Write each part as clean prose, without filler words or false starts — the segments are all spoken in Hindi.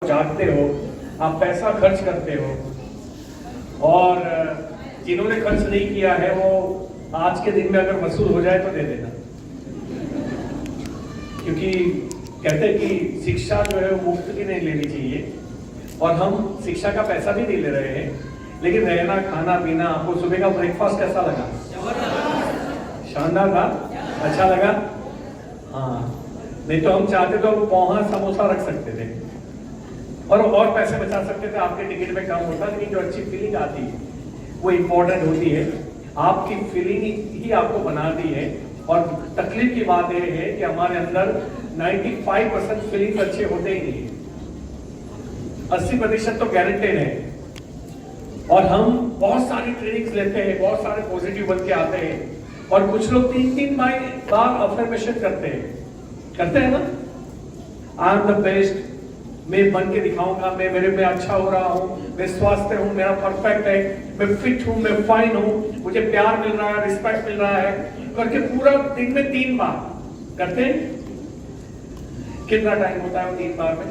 जागते हो, आप पैसा खर्च करते हो, और जिन्होंने खर्च नहीं किया है वो आज के दिन में अगर वसूल हो जाए तो दे देना, क्योंकि कहते हैं कि शिक्षा जो है वो मुफ्त की नहीं लेनी चाहिए। और हम शिक्षा का पैसा भी नहीं ले रहे हैं, लेकिन रहना खाना पीना। आपको सुबह का ब्रेकफास्ट कैसा लगा? शानदार था, अच्छा लगा। हाँ, नहीं तो हम चाहते तो पोहा समोसा रख सकते थे और पैसे बचा सकते थे, आपके टिकट में कम होता। लेकिन जो अच्छी फीलिंग आती है वो इम्पोर्टेंट होती है। आपकी फीलिंग ही आपको बनाती है। और तकलीफ की बात यह है कि हमारे अंदर 95% फीलिंग्स अच्छे होते ही नहीं, 80% तो गारंटेड है। और हम बहुत सारी ट्रेनिंग्स लेते हैं, बहुत सारे पॉजिटिव बन के आते हैं, और कुछ लोग 3-3 बार अफर्मेशन करते हैं ना, आई एम द बेस्ट, मैं बन के दिखाऊंगा, मैं मेरे में अच्छा हो रहा हूं, मैं स्वस्थ हूं, मेरा परफेक्ट है, मैं फिट हूं, मैं फाइन हूं, मुझे प्यार मिल रहा है, रिस्पेक्ट मिल रहा है, करके पूरा दिन में 3 बार करते हैं। कितना टाइम होता है वो 3 बार में?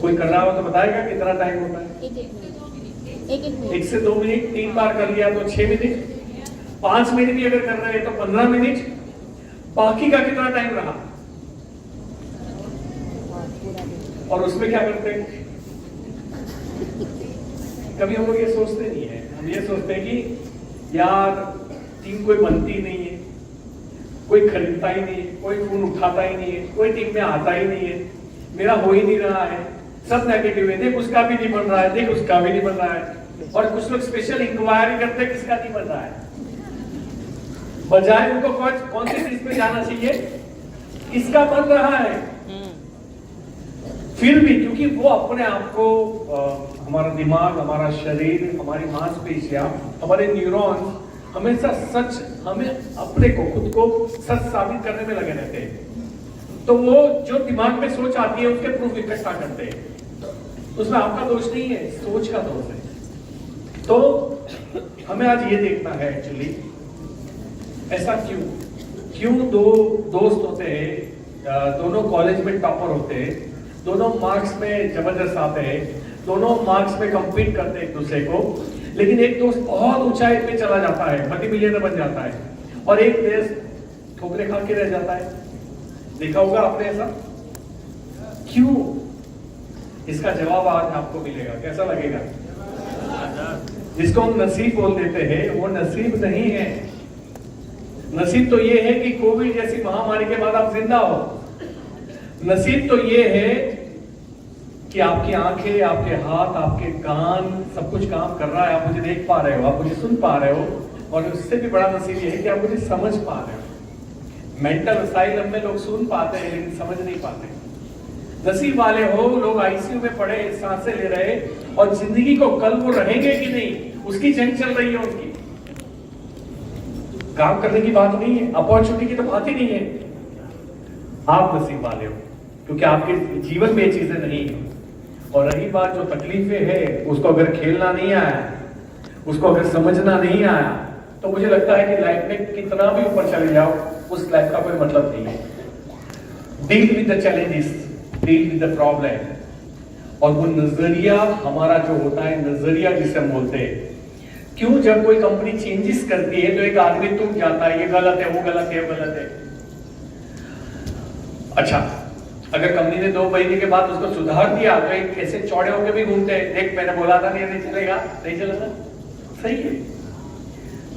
कोई कर रहा हो तो बताएगा कितना टाइम होता है? 1 से 2 मिनट। 3 बार कर लिया तो 6 मिनट। 5 मिनट भी अगर कर रहे हैं तो 15 मिनट। बाकी का कितना टाइम रहा? और उसमें क्या करते हैं? कभी हम लोग ये सोचते नहीं है। हम ये सोचते हैं कि यार टीम कोई बनती नहीं है, कोई खरीदता ही नहीं है, कोई फोन उठाता ही नहीं है, कोई टीम में आता ही नहीं है, मेरा हो ही नहीं रहा है, सब नेगेटिव है, देख उसका भी नहीं बन रहा है, देख उसका भी नहीं बन रहा है। और कुछ लोग स्पेशल इंक्वायरी करते हैं किसका नहीं बन रहा है, बजाय उनको कौन सी चीज पे जाना चाहिए, किसका बन रहा है। फिर भी क्योंकि वो अपने आप को हमारा दिमाग, हमारा शरीर, हमारी मांसपेशियां, हमारे न्यूरॉन्स हमेशा सच, हमें अपने को खुद को सच साबित करने में लगे रहते हैं। तो वो जो दिमाग में सोच आती है उसके प्रूफ इकट्ठा करते हैं। उसमें आपका दोष नहीं है, सोच का दोष है। तो हमें आज ये देखना है एक्चुअली ऐसा क्यों दो दोस्त होते हैं, दोनों कॉलेज में टॉपर होते हैं, दोनों मार्क्स में जबरदस्त आते हैं, दोनों मार्क्स में कंपीट करते हैं एक दूसरे को, लेकिन एक दोस्त बहुत ऊंचाई पे चला जाता है, मल्टी मिलियनर बन जाता है, और एक दोस्त ठोकरे खा के रह जाता है। देखा होगा आपने ऐसा? क्यों? इसका जवाब आज आपको मिलेगा। कैसा लगेगा? जिसको हम नसीब बोल देते हैं वो नसीब नहीं है। नसीब तो ये है कि कोविड जैसी महामारी के बाद आप जिंदा हो। नसीब तो ये है कि आपकी आंखें, आपके हाथ, आपके कान, सब कुछ काम कर रहा है, आप मुझे देख पा रहे हो, आप मुझे सुन पा रहे हो, और उससे भी बड़ा नसीब ये है कि आप मुझे समझ पा रहे हो। मेंटल असाइलम में लोग सुन पाते हैं लेकिन समझ नहीं पाते। नसीब वाले हो लोग आईसीयू में पड़े, सांसें ले रहे, और जिंदगी को कल वो रहेंगे कि नहीं उसकी जंग चल रही है उनकी। काम करने की बात नहीं है, अपॉर्चुनिटी की तो बात ही नहीं है। आप नसीब वाले हो क्योंकि आपके जीवन में ये चीजें नहीं है। और रही बात जो तकलीफें है, उसको अगर खेलना नहीं आया, उसको अगर समझना नहीं आया, तो मुझे लगता है कि लाइफ में कितना भी ऊपर चले जाओ उस लाइफ का कोई मतलब नहीं है। Deal with the challenges, deal with the problem. और वो नजरिया हमारा जो होता है, नजरिया जिसे हम बोलते हैं, क्यों जब कोई कंपनी चेंजेस करती है तो एक आदमी टूट जाता है, ये गलत है, वो गलत है, वो गलत है। अच्छा, अगर कंपनी ने 2 महीने के बाद उसको सुधार दिया तो एक ऐसे चौड़े होकर भी घूमते हैं, देख मैंने बोला था नहीं चलेगा, नहीं चलेगा, सही है।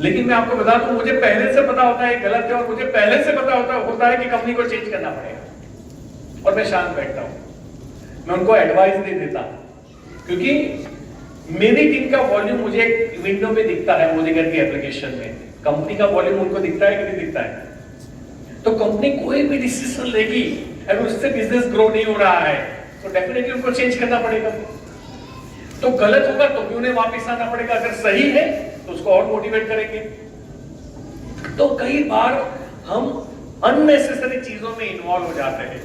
लेकिन मैं आपको बता दूं, मुझे पहले से पता होता है गलत है, और मुझे पहले से पता होता है कि कंपनी को चेंज करना पड़ेगा, और मैं शांत बैठता हूं, मैं उनको एडवाइस नहीं देता, क्योंकि मेरी टीम का वॉल्यूम मुझे एक विंडो में दिखता है मोदीगर की एप्लीकेशन में। कंपनी का वॉल्यूम उनको दिखता है कि नहीं दिखता है? तो कंपनी कोई भी डिसीजन लेगी, अगर उससे बिजनेस ग्रो नहीं हो रहा है तो डेफिनेटली उनको चेंज करना पड़ेगा। तो गलत होगा तो भी उन्हें वापस आना पड़ेगा, अगर सही है तो उसको और मोटिवेट करेंगे। तो कई बार हम अननेसेसरी चीजों में इन्वॉल्व हो जाते हैं।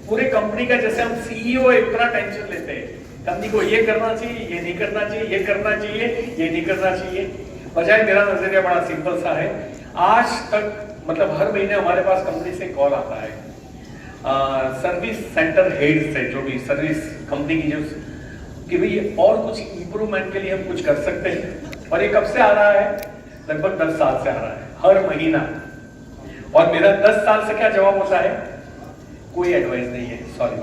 पूरे कंपनी का जैसे हम सीईओ है उतना टेंशन लेते हैं, कंपनी को ये करना चाहिए, ये नहीं करना चाहिए, ये करना चाहिए, ये नहीं करना चाहिए। बजाय मेरा नजरिया बड़ा सिंपल सा है। आज तक मतलब हर महीने हमारे पास कंपनी से कॉल आता है, सर्विस सेंटर हेड से, जो भी सर्विस कंपनी की, जो कि भाई और कुछ इंप्रूवमेंट के लिए हम कुछ कर सकते हैं। और ये कब से आ रहा है? लगभग 10 साल से आ रहा है, हर महीना। और मेरा 10 साल से क्या जवाब होता है? कोई एडवाइस नहीं है, सॉरी,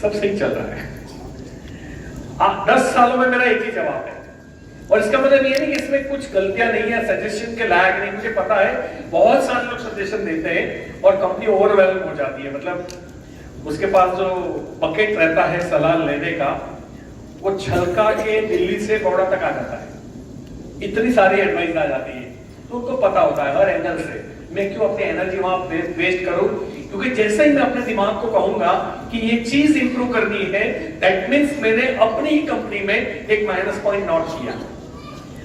सब सही चल रहा है। 10 सालों में मेरा एक ही जवाब है। और इसका मतलब ये नहीं कि इसमें कुछ गलतियां नहीं है, सजेशन के लायक नहीं। मुझे पता है बहुत सारे लोग सजेशन देते हैं और कंपनी ओवरवेल्म हो जाती है। मतलब उसके पास जो बकेट रहता है सलाह लेने का, वो छलका के दिल्ली से बड़ौदा तक आ जाता है, इतनी सारी एडवाइस आ जाती है। तो उनको पता होता है हर एंगल से मैं क्यों अपनी एनर्जी वहां वेस्ट करूं, क्योंकि जैसे ही मैं अपने दिमाग को कहूंगा कि ये चीज इंप्रूव करनी है, दैट मींस मैंने अपनी ही कंपनी में एक माइनस पॉइंट नोट किया।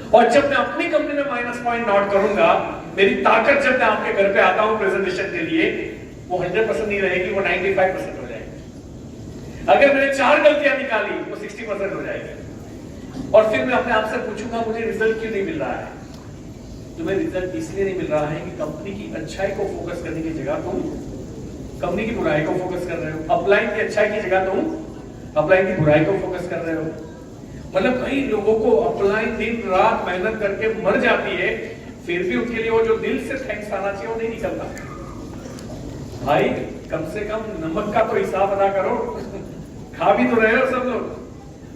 और जब मैं अपनी कंपनी में माइनस पॉइंट नोट करूंगा, मेरी ताकत जब मैं आपके घर पे आता हूं प्रेजेंटेशन के लिए, वो 100% नहीं रहेगी, वो 95% हो जाएगी। अगर मैंने 4 गलतियां निकाली, वो 60% हो जाएगी। और फिर मैं अपने आप से पूछूंगा मुझे रिजल्ट क्यों नहीं मिल रहा है? तुम्हें रिजल्ट इसलिए नहीं मिल रहा है कि कंपनी की अच्छाई को फोकस करने की जगह तुम कंपनी की बुराई को फोकस कर रहे हो। अपलाइन की अच्छाई की जगह तुम अपलाइन की बुराई को फोकस कर रहे हो। मतलब कई लोगों को अपलाइन दिन रात मेहनत करके मर जाती है, फिर भी उनके लिए वो जो दिल से थैंक्स आना चाहिए वो नहीं निकलता। भाई कम से कम नमक का तो हिसाब अदा करो। खा भी तो रहे हो सब लोग।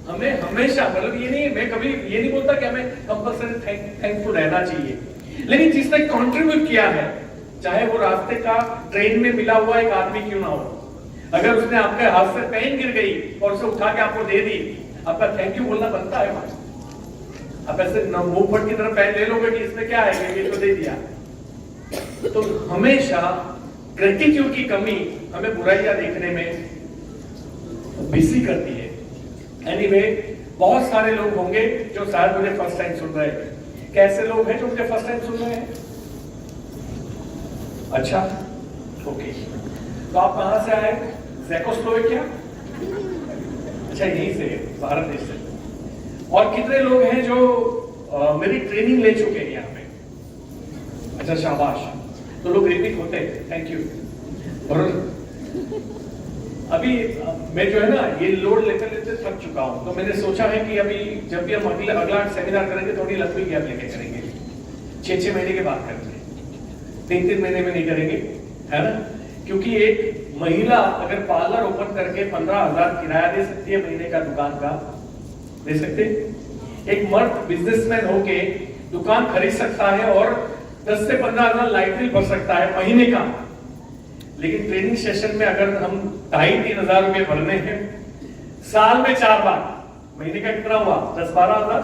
हमें हमेशा, मतलब ये नहीं, मैं कभी ये नहीं बोलता कि हमें कंपल्सरी थैंकफुल रहना चाहिए, लेकिन जिसने कंट्रीब्यूट किया है, चाहे वो रास्ते का ट्रेन में मिला हुआ एक आदमी क्यों ना हो, अगर उसने आपके हाथ से पेन गिर गई और उसे उठा के आपको दे दी, आपका थैंक यू बोलना बनता है। आप ऐसे मुंह फट की तरफ पेन ले लोगे कि इसमें क्या है, ये तो दे दिया। तो हमेशा ग्रेटिट्यूड की कमी हमें बुराइयां देखने में बिजी करती है। एनीवे, बहुत सारे लोग होंगे जो शायद मुझे फर्स्ट टाइम सुन रहे हैं। कैसे लोग हैं जो मुझे फर्स्ट टाइम सुन रहे हैं? अच्छा, ओके। तो आप कहां से आए? ज़ेकोस्लोवाकिया? अच्छा, यहीं से, भारत देश से। और कितने लोग हैं जो मेरी ट्रेनिंग ले चुके हैं यहाँ पे? अच्छा, शाबाश। तो लोग रिपीट होते हैं, थैंक यू। और अभी मैं जो है ना, ये लोड लेते लेते थक चुका हूं, तो मैंने सोचा है कि अभी जब भी हम अगला सेमिनार करेंगे, थोड़ी लंबी गैप लेके करेंगे। 6-6 महीने के बाद करेंगे, 3-3 महीने में नहीं करेंगे, है ना? क्योंकि एक महिला अगर पार्लर ओपन करके 15,000 किराया दे सकती है महीने का, दुकान का दे सकते, एक मर्द बिजनेसमैन होके दुकान खरीद सकता है और 10 से 15,000 लाइट बिल भर सकता है महीने का। लेकिन ट्रेनिंग सेशन में अगर हम 2,500-3 हजार रुपए भरने हैं साल में 4 बार, महीने का कितना हुआ? 10-12 हजार।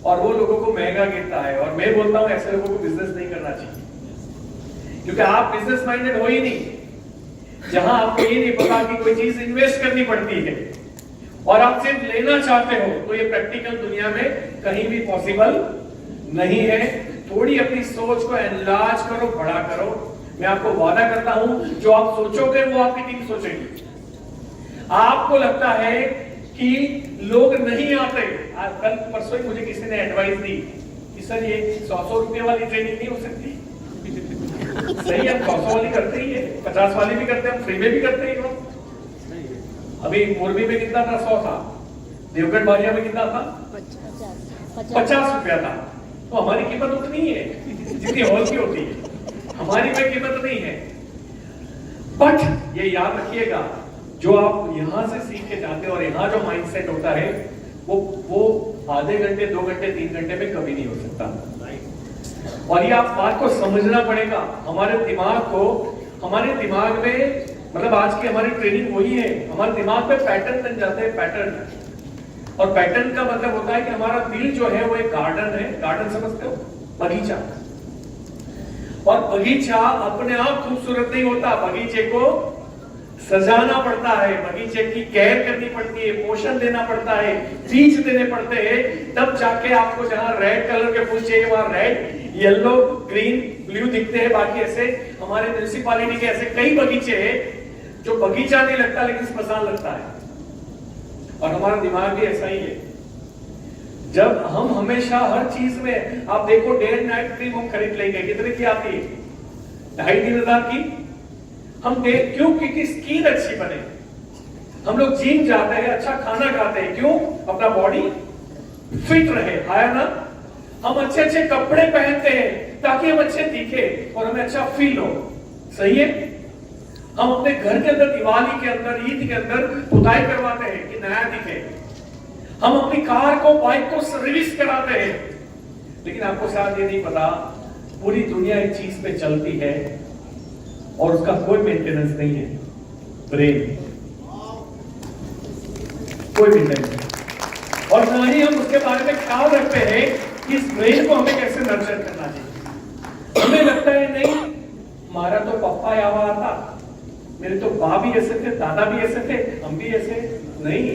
और वो लोगों को महंगा गिरता है। और मैं बोलता हूं ऐसे लोगों को बिजनेस नहीं करना चाहिए, क्योंकि आप बिजनेस माइंडेड हो ही नहीं। जहां आपको ये नहीं पता कि कोई चीज इन्वेस्ट करनी पड़ती है और आप सिर्फ लेना चाहते हो, तो ये प्रैक्टिकल दुनिया में कहीं भी पॉसिबल नहीं है। थोड़ी अपनी सोच को एनलार्ज करो, बड़ा करो। मैं आपको वादा करता हूं, जो आप सोचोगे वो आपकी टीम सोचेगी। आपको लगता है कि लोग नहीं आते। कल परसों ही मुझे किसी ने एडवाइस दी कि सर ये 100 रुपए वाली ट्रेनिंग नहीं हो सकती। सही है, 100 वाली करते ही है, 50 वाली भी करते हैं, हम फ्री में भी करते हैं। अभी मोरबी में कितना था? 100 था। देवगढ़ बारिया में कितना था? 50 रुपया था। तो हमारी कीमत उतनी है जितनी हॉल की होती है, हमारी कोई कीमत नहीं है। बट ये याद रखिएगा, जो आप यहां से सीख के जाते हैं और यहां जो माइंडसेट होता है, वो आधे घंटे, 2 घंटे, 3 घंटे में कभी नहीं हो सकता। और ये आप बात को समझना पड़ेगा। हमारे दिमाग में, मतलब आज की हमारी ट्रेनिंग वही है, हमारे दिमाग में पैटर्न बन जाते हैं, पैटर्न। और पैटर्न का मतलब होता है कि हमारा दिल जो है वो एक गार्डन है। गार्डन समझते हो? बगीचा। और बगीचा अपने आप खूबसूरत नहीं होता, बगीचे को सजाना पड़ता है, बगीचे की केयर करनी पड़ती है, पोषण देना पड़ता है, बीज देने पड़ते हैं, तब जाके आपको जहां रेड कलर के फूल चाहिए वहां रेड, येलो, ग्रीन, ब्लू दिखते हैं। बाकी ऐसे हमारे म्युनिसिपैलिटी के ऐसे कई बगीचे हैं जो बगीचा नहीं लगता लेकिन स्मशान लगता है। और हमारा दिमाग भी ऐसा ही है। जब हम हमेशा हर चीज में, आप देखो डे एंड नाइट क्रीम हम खरीद लेंगे, कितने की आती है? 2,500-3 हजार की। हम क्यों? क्योंकि स्किन अच्छी बने। हम लोग जिम जाते हैं, अच्छा खाना खाते हैं, क्यों? अपना बॉडी फिट रहे, है ना? हम अच्छे अच्छे कपड़े पहनते हैं ताकि हम अच्छे दिखे और हमें अच्छा फील हो। सही है? हम अपने घर के अंदर दिवाली के अंदर, ईद के अंदर पुताई करवाते हैं कि नया दिखे। हम अपनी कार को, बाइक को सर्विस कराते हैं। लेकिन आपको शायद ये नहीं पता, पूरी दुनिया एक चीज पे चलती है और उसका कोई मेंटेनेंस नहीं है, ब्रेन। कोई मेंटेनेंस नहीं। और ना ही हम उसके बारे में ख्याल रखते हैं कि इस ब्रेन को हमें कैसे नर्चर करना चाहिए। हमें लगता है नहीं, हमारा तो पप्पा यावा था, मेरे तो बाप भी ऐसे थे, दादा भी ऐसे थे, हम भी ऐसे नहीं।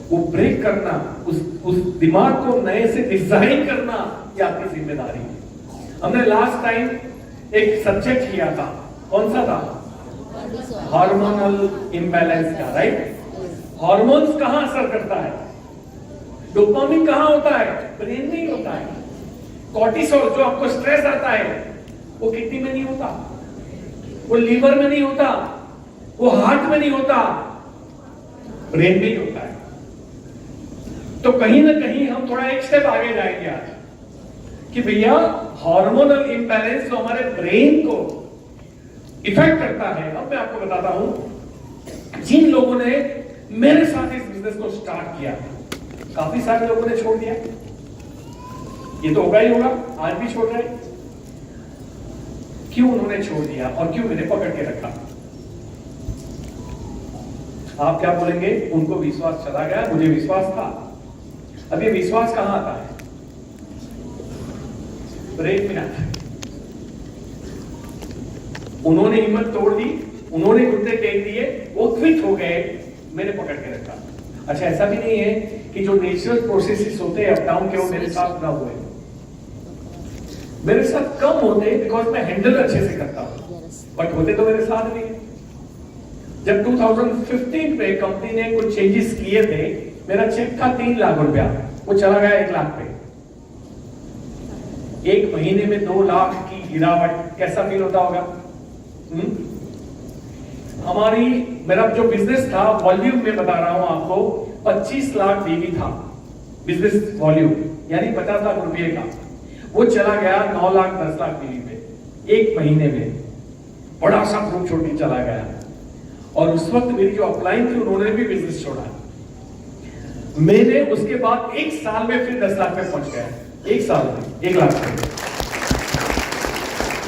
वो ब्रेक करना, उस दिमाग को नए से डिजाइन करना, ये आपकी जिम्मेदारी है। हमने लास्ट टाइम एक सब्जेक्ट किया था, कौन सा था? हार्मोनल इम्बैलेंस का, राइट? हार्मोन्स कहां असर करता है? डोपामिन कहां होता है? ब्रेन में ही होता है। कॉर्टिसोल जो आपको स्ट्रेस आता है, वो किडनी में नहीं होता, वो लीवर में नहीं होता, वो हार्ट में नहीं होता, ब्रेन में ही होता है। तो कहीं ना कहीं हम थोड़ा एक स्टेप आगे जाएंगे आज कि भैया हार्मोनल इंबैलेंस जो हमारे ब्रेन को इफेक्ट करता है। अब मैं आपको बताता हूं, जिन लोगों ने मेरे साथ इस बिजनेस को स्टार्ट किया, काफी सारे लोगों ने छोड़ दिया। ये तो होगा ही होगा, आज भी छोड़ रहे। क्यों उन्होंने छोड़ दिया और क्यों मैंने पकड़ के रखा? आप क्या बोलेंगे? उनको विश्वास चला गया, मुझे विश्वास था। अब ये विश्वास कहां आता है? ब्रेन में आता है। उन्होंने हिम्मत तोड़ दी, उन्होंने घुटने टेक दिए, वो क्विट हो गए, मैंने पकड़ के रखा। अच्छा, ऐसा भी नहीं है कि जो नेचुरल प्रोसेसेस होते हैं अप डाउन के, वो मेरे साथ ना हुए। मेरे साथ कम होते बिकॉज मैं हैंडल अच्छे से करता हूं, बट होते तो मेरे साथ भी। जब 2015 में कंपनी ने कुछ चेंजेस किए थे, मेरा चेक था 3 लाख रुपया, वो चला गया 1 लाख पे। एक महीने में 2 लाख की गिरावट, कैसा फील होता होगा? मेरा जो बिजनेस था, वॉल्यूम में बता रहा हूं आपको, 25 लाख बीवी था बिजनेस वॉल्यूम, यानी 50 लाख रुपए का। वो चला गया 9 लाख 10 लाख बीवी पे एक महीने में। बड़ा सा ग्रुप छोड़ के चला गया। और उस वक्त मेरी जो अपलाइन थी, उन्होंने भी बिजनेस छोड़ा। मैंने उसके बाद 1 साल में फिर 10 लाख पे पहुंच गया। 1 साल में 1 लाख पे।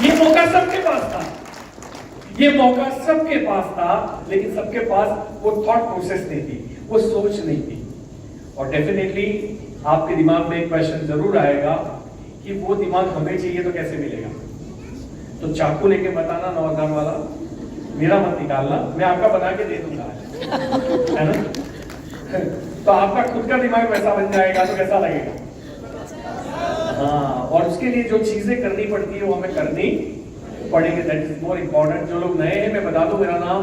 ये मौका सबके पास था, ये मौका सबके पास था, लेकिन सबके पास वो थॉट प्रोसेस नहीं थी, वो सोच नहीं थी। और डेफिनेटली आपके दिमाग में एक क्वेश्चन जरूर आएगा कि वो दिमाग हमें चाहिए तो कैसे मिलेगा? तो चाकू लेके बताना 9,000 वाला, मेरा मत निकालना, मैं आपका बना के दे दूंगा, है ना? तो आपका खुद का दिमाग वैसा बन जाएगा तो कैसा लगेगा? हाँ, और उसके लिए जो चीजें करनी पड़ती है वो हमें करनी पड़ेगी। That is more important. जो लोग नए हैं, मैं बता दूं, मेरा नाम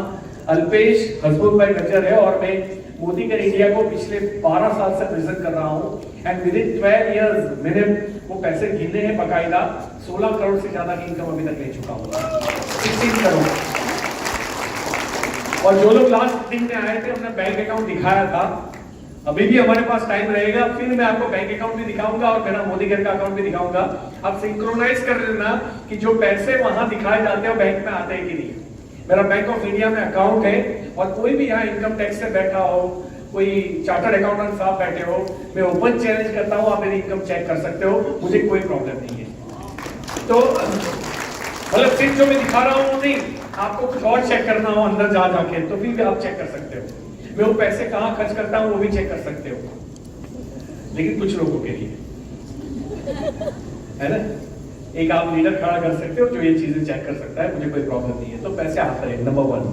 अल्पेश हसमुख भाई गज्जर है और मैं मोदी कर इंडिया को पिछले 12 साल से प्रेजेंट कर रहा हूं। एंड विद इन 12 इयर्स मैंने वो पैसे गिने हैं बकायदा। 16 करोड़ से ज्यादा की इनकम अभी तक ले चुका हूं, 16 करोड़। और जो लोग लास्ट दिन में आए थे, हमने बैंक अकाउंट दिखाया था। अभी भी हमारे पास टाइम रहेगा, फिर मैं आपको बैंक अकाउंट भी दिखाऊंगा और मेरा मोदी घर का अकाउंट भी दिखाऊंगा। आप सिंक्रोनाइज कर लेना कि जो पैसे वहां दिखाए जाते हैं बैंक में आते हैं कि नहीं। मेरा बैंक ऑफ इंडिया में अकाउंट है और कोई भी यहाँ इनकम टैक्स से बैठा हो, कोई चार्टर्ड अकाउंटेंट साहब बैठे हो, मैं ओपन चैलेंज करता हूँ, आप मेरी इनकम चेक कर सकते हो, मुझे कोई प्रॉब्लम नहीं है। तो मतलब सिर्फ जो मैं दिखा रहा हूँ नहीं, आपको कुछ और चेक करना हो अंदर जा जाके तो फिर भी आप चेक कर सकते हो। मैं वो पैसे कहाँ खर्च करता हूँ वो भी चेक कर सकते हो, लेकिन कुछ लोगों के लिए, है ना? एक आप लीडर खड़ा कर सकते हो जो ये चीजें चेक कर सकता है, मुझे कोई प्रॉब्लम नहीं है। तो पैसे आते हैं, नंबर 1।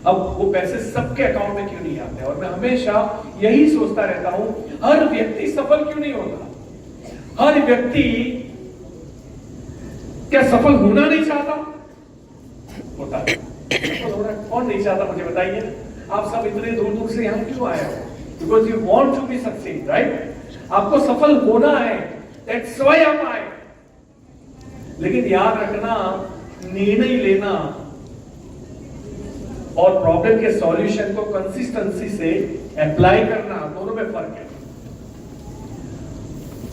अब वो पैसे सबके अकाउंट में क्यों नहीं आते? और मैं हमेशा यही सोचता रहता हूं, हर व्यक्ति सफल क्यों नहीं होता? हर व्यक्ति क्या सफल होना नहीं चाहता? होता है। सफल होना कौन नहीं चाहता, मुझे बताइए। आप सब इतने दूर दूर से यहां क्यों आए हो? Because you want to be succeed, right? आपको सफल होना है, दैट्स व्हाई आप आए। लेकिन याद रखना, निर्णय लेना और प्रॉब्लम के सॉल्यूशन को कंसिस्टेंसी से अप्लाई करना, दोनों में फर्क है।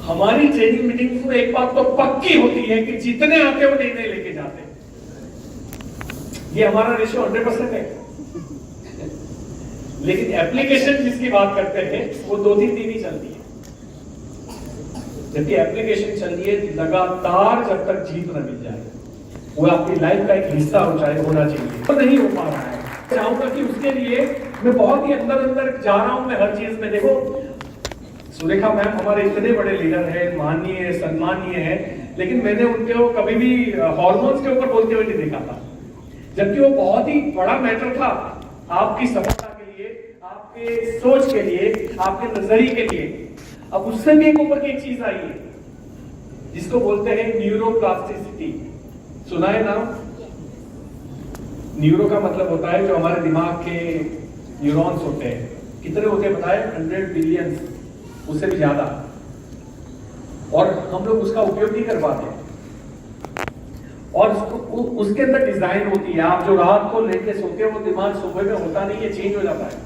हमारी ट्रेनिंग मीटिंग्स में एक बात तो पक्की होती है कि जितने आते वो नहीं लेके जाते। ये हमारा रेशियो 100% है। लेकिन एप्लीकेशन जिसकी बात करते हैं वो 2-3 दिन ही चलती है, जबकि एप्लीकेशन चल रही है लगातार जब तक जीत न मिल जाए। वो आपकी लाइफ का एक हिस्सा होना चाहिए, तो नहीं हो पा रहा है। चाहूंगा कि उसके लिए मैं बहुत ही अंदर जा रहा हूं मैं हर चीज में। देखो सुरेखा मैम हमारे इतने बड़े लीडर हैं, माननीय सम्मानीय हैं, लेकिन मैंने उनको कभी भी हॉर्मोन्स के ऊपर बोलते हुए नहीं देखा था, जबकि वो बहुत ही बड़ा मैटर था आपकी सफलता के लिए, आपके सोच के लिए, आपके नजरिए के लिए। अब उससे भी एक ऊपर की एक चीज आई है जिसको बोलते हैं न्यूरोप्लास्टिसिटी। सुना है नाम? न्यूरो का मतलब होता है जो हमारे दिमाग के न्यूरॉन्स होते हैं, कितने होते हैं बताए? 100 बिलियन, उससे भी ज्यादा। और हम लोग उसका उपयोग नहीं कर पाते, और उसके अंदर डिजाइन होती है। आप जो रात को लेके सोते हो वो दिमाग सुबह में होता नहीं है, चेंज हो जाता है।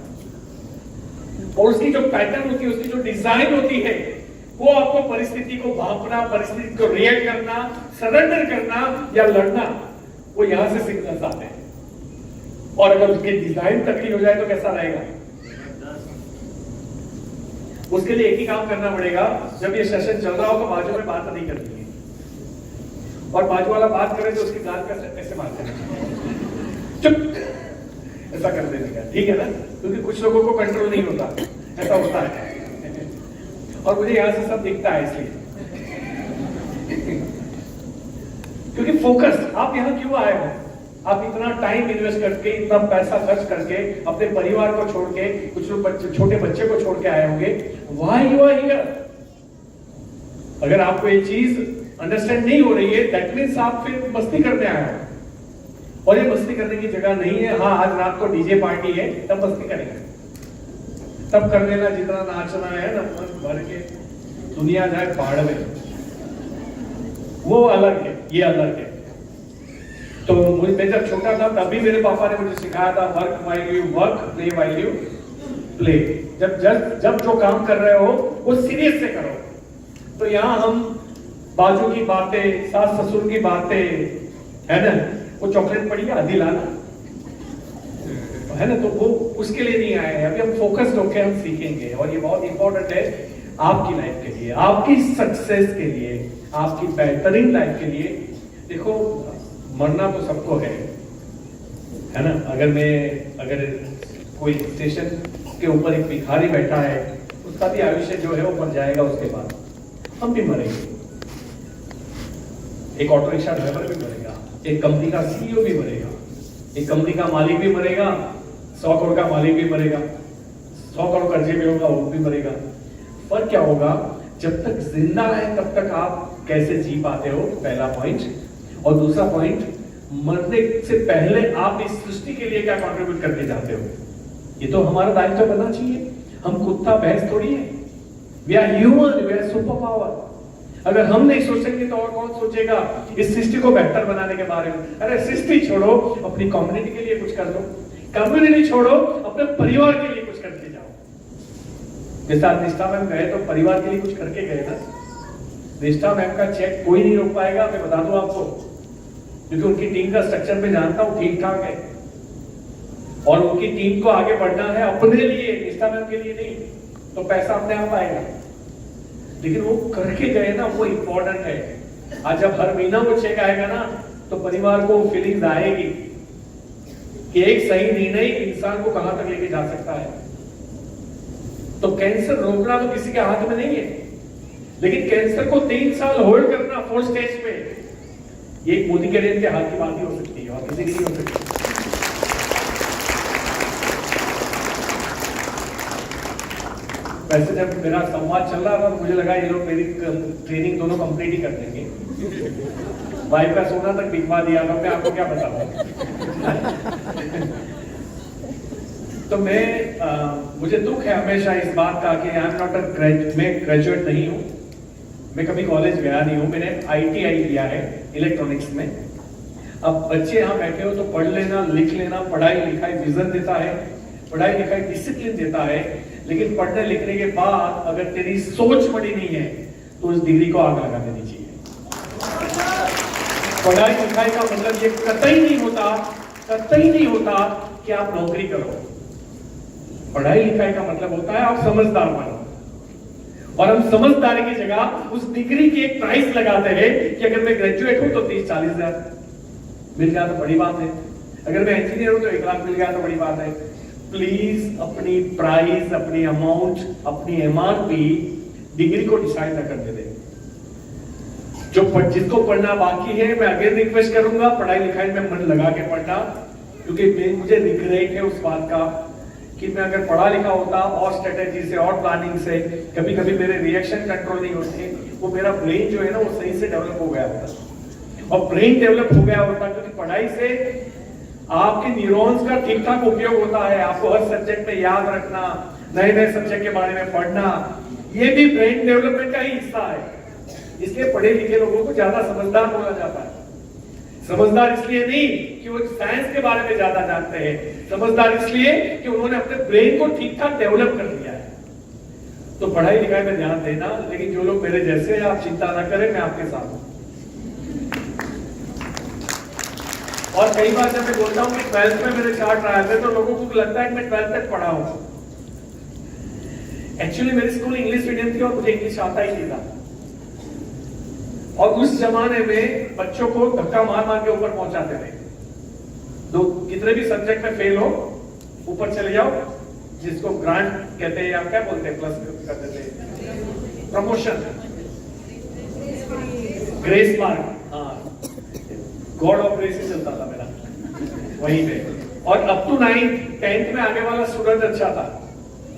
और उसकी जो पैटर्न होती है, उसकी जो डिजाइन होती है, वो आपको परिस्थिति को भांपना, परिस्थिति को रिएक्ट करना, सरेंडर करना या लड़ना, वो यहां से सिग्नल्स आते हैं। और अगर उसकी डिजाइन तकलीफ हो जाए तो कैसा रहेगा? उसके लिए एक ही काम करना पड़ेगा, जब ये सेशन चल रहा हो तो बाजू में बात नहीं करनी है, और बाजू वाला बात करे तो उसकी गाल कैसे बात करें? चुप, ऐसा कर देने का, ठीक है ना? क्योंकि कुछ लोगों को कंट्रोल नहीं होता, ऐसा होता है। और मुझे यहां से सब दिखता है इसलिए क्योंकि फोकस। आप यहां क्यों आए हो? आप इतना टाइम इन्वेस्ट करके, इतना पैसा खर्च करके, अपने परिवार को छोड़ के, कुछ लोग छोटे बच्चे को छोड़ के आए होंगे। Why you are here? अगर आपको ये चीज अंडरस्टैंड नहीं हो रही है, दैट मींस आप फिर मस्ती करने आए हो, और ये मस्ती करने की जगह नहीं है। हाँ, आज रात को डीजे पार्टी है, तब मस्ती करेंगे, तब कर लेना जितना नाचना है ना, मन भर के दुनिया जाए पहाड़ में, वो अलग है, ये अलग है। तो मैं जब छोटा था तभी मेरे पापा ने मुझे सिखाया था, work while you work, play while you play. जब जो काम कर रहे हो वो सीरियस से करो। तो यहाँ हम बाजू की बातें, सास ससुर की बातें, है ना, वो चॉकलेट पड़ी आधी लाना, है ना, तो वो उसके लिए नहीं आए हैं। अभी हम फोकस्ड होकर हम सीखेंगे, और ये बहुत इंपॉर्टेंट है आपकी लाइफ के लिए, आपकी सक्सेस के लिए, आपकी बेहतरीन लाइफ के लिए। देखो मरना तो सबको है ना? अगर कोई स्टेशन के ऊपर एक भिखारी बैठा है, उसका भी आयुष्य जो है वो मर जाएगा, उसके बाद हम भी मरेंगे। एक ऑटो रिक्शा ड्राइवर भी मरेगा, एक कंपनी का सीईओ भी मरेगा, एक कंपनी का मालिक भी मरेगा, 100 करोड़ का मालिक भी मरेगा, 100 करोड़ कर्जे में होगा वो भी मरेगा। फर्क क्या होगा? जब तक जिंदा है तब तक आप कैसे जी पाते हो, पहला पॉइंट। और दूसरा पॉइंट, मरने से पहले आप इस सृष्टि के लिए क्या कंट्रीब्यूट करके जाते हो, ये तो हमारा दायित्व बनना चाहिए। हम कुत्ता भैंस थोड़ी है, we are human, we are super power. अगर हम नहीं सोचेंगे तो और कौन सोचेगा इस सृष्टि को बेहतर बनाने के बारे में? अरे सृष्टि छोड़ो, अपनी कम्युनिटी के लिए कुछ कर दो, कम्युनिटी छोड़ो, अपने परिवार के लिए कुछ करके जाओ। जैसा निष्ठा मैम गए तो परिवार के लिए कुछ करके गए ना। निष्ठा मैम का चेक कोई नहीं रोक पाएगा, मैं बता दूं आपको, क्योंकि उनकी टीम का स्ट्रक्चर में जानता हूं ठीक ठाक है, और उनकी टीम को आगे बढ़ना है अपने लिए, निष्ठा मैम के लिए नहीं। तो पैसा अपने आप आएगा, लेकिन वो करके गए ना, वो इंपॉर्टेंट है। आज जब हर महीना वो चेक आएगा ना, तो परिवार को फीलिंग आएगी कि एक सही निर्णय इंसान को कहां तक लेके जा सकता है। तो कैंसर रोकना तो किसी के हाथ में नहीं है, लेकिन कैंसर को 3 साल होल्ड करना 4 स्टेज पे, ये एक मोदी कैरियर के हाथ की बात ही हो सकती है, और किसी की नहीं हो सकती। वैसे जब मेरा संवाद चल रहा था तो मुझे लगा ये लोग मेरी ट्रेनिंग दोनों कंप्लीट ही कर देंगे। वाइफ का सोना तक बिकवा दिया था, मैं आपको क्या बताऊं। तो मुझे दुख है हमेशा इस बात का कि आई एम नॉट मैं ग्रेजुएट नहीं हूं, मैं कभी कॉलेज गया नहीं हूं, मैंने ITI किया है इलेक्ट्रॉनिक्स में। अब बच्चे यहाँ बैठे हो तो पढ़ लेना, लिख लेना, पढ़ाई लिखाई विजन देता है, पढ़ाई लिखाई डिसिप्लिन देता है, लेकिन पढ़ने लिखने के बाद अगर तेरी सोच बड़ी नहीं है तो उस डिग्री को आग लगा देनी चाहिए। पढ़ाई लिखाई का मतलब ये कतई नहीं होता कि आप नौकरी करो। पढ़ाई लिखाई का मतलब होता है आप समझदार बनो, और हम समझदारी की जगह उस डिग्री की एक प्राइस लगाते हैं कि अगर मैं ग्रेजुएट हूं तो 30-40 हजार मिल गया तो बड़ी बात है, अगर मैं इंजीनियर हूं तो 1 लाख मिल गया तो बड़ी बात है। प्लीज अपनी प्राइस, अपनी अमाउंट, अपनी एमआरपी डिग्री को डिसाइड न करने दें। जिसको पढ़ना बाकी है, मैं अगेन रिक्वेस्ट करूंगा पढ़ाई लिखाई में मन लगा के पढ़ना, क्योंकि मुझे रिग्रेट है उस बात का कि मैं अगर पढ़ा लिखा होता और स्ट्रेटेजी से और प्लानिंग से, कभी कभी मेरे रिएक्शन कंट्रोल नहीं होते, वो मेरा ब्रेन जो है ना वो सही से डेवलप हो गया होता, और ब्रेन डेवलप हो गया होता क्योंकि पढ़ाई से आपके न्यूरॉन्स का ठीक ठाक उपयोग होता है। आपको हर सब्जेक्ट में याद रखना, नए नए सब्जेक्ट के बारे में पढ़ना, ये भी ब्रेन डेवलपमेंट का ही हिस्सा है। इसलिए पढ़े लिखे लोगों को ज्यादा समझदार बोला जाता है। समझदार इसलिए नहीं कि वो साइंस के बारे में ज्यादा जानते हैं, समझदार इसलिए कि उन्होंने अपने ब्रेन को ठीक ठाक डेवलप कर लिया है। तो पढ़ाई लिखाई में ध्यान देना, लेकिन जो लोग मेरे जैसे हैं आप चिंता ना करें, मैं आपके साथ हूं। और कई बार जब मैं बोलता हूं कि 12th में मेरे 4 ट्रायल थे तो लोगों को लगता है कि मैं 12th तक पढ़ा हूं। एक्चुअली मेरी स्कूल इंग्लिश मीडियम थी और मुझे इंग्लिश आता ही नहीं था, और उस जमाने में बच्चों को धक्का मार मार के ऊपर पहुंचाते थे। तो कितने भी सब्जेक्ट में फेल हो ऊपर चले जाओ, जिसको ग्रांट कहते हैं, आप क्या बोलते हैं, प्लस करते थे, प्रमोशन, ग्रेस मार्क, हाँ, गॉड ऑफ ग्रेस ही चलता था मेरा वहीं पे। और अप टू 9th 10th में आगे वाला स्टूडेंट अच्छा था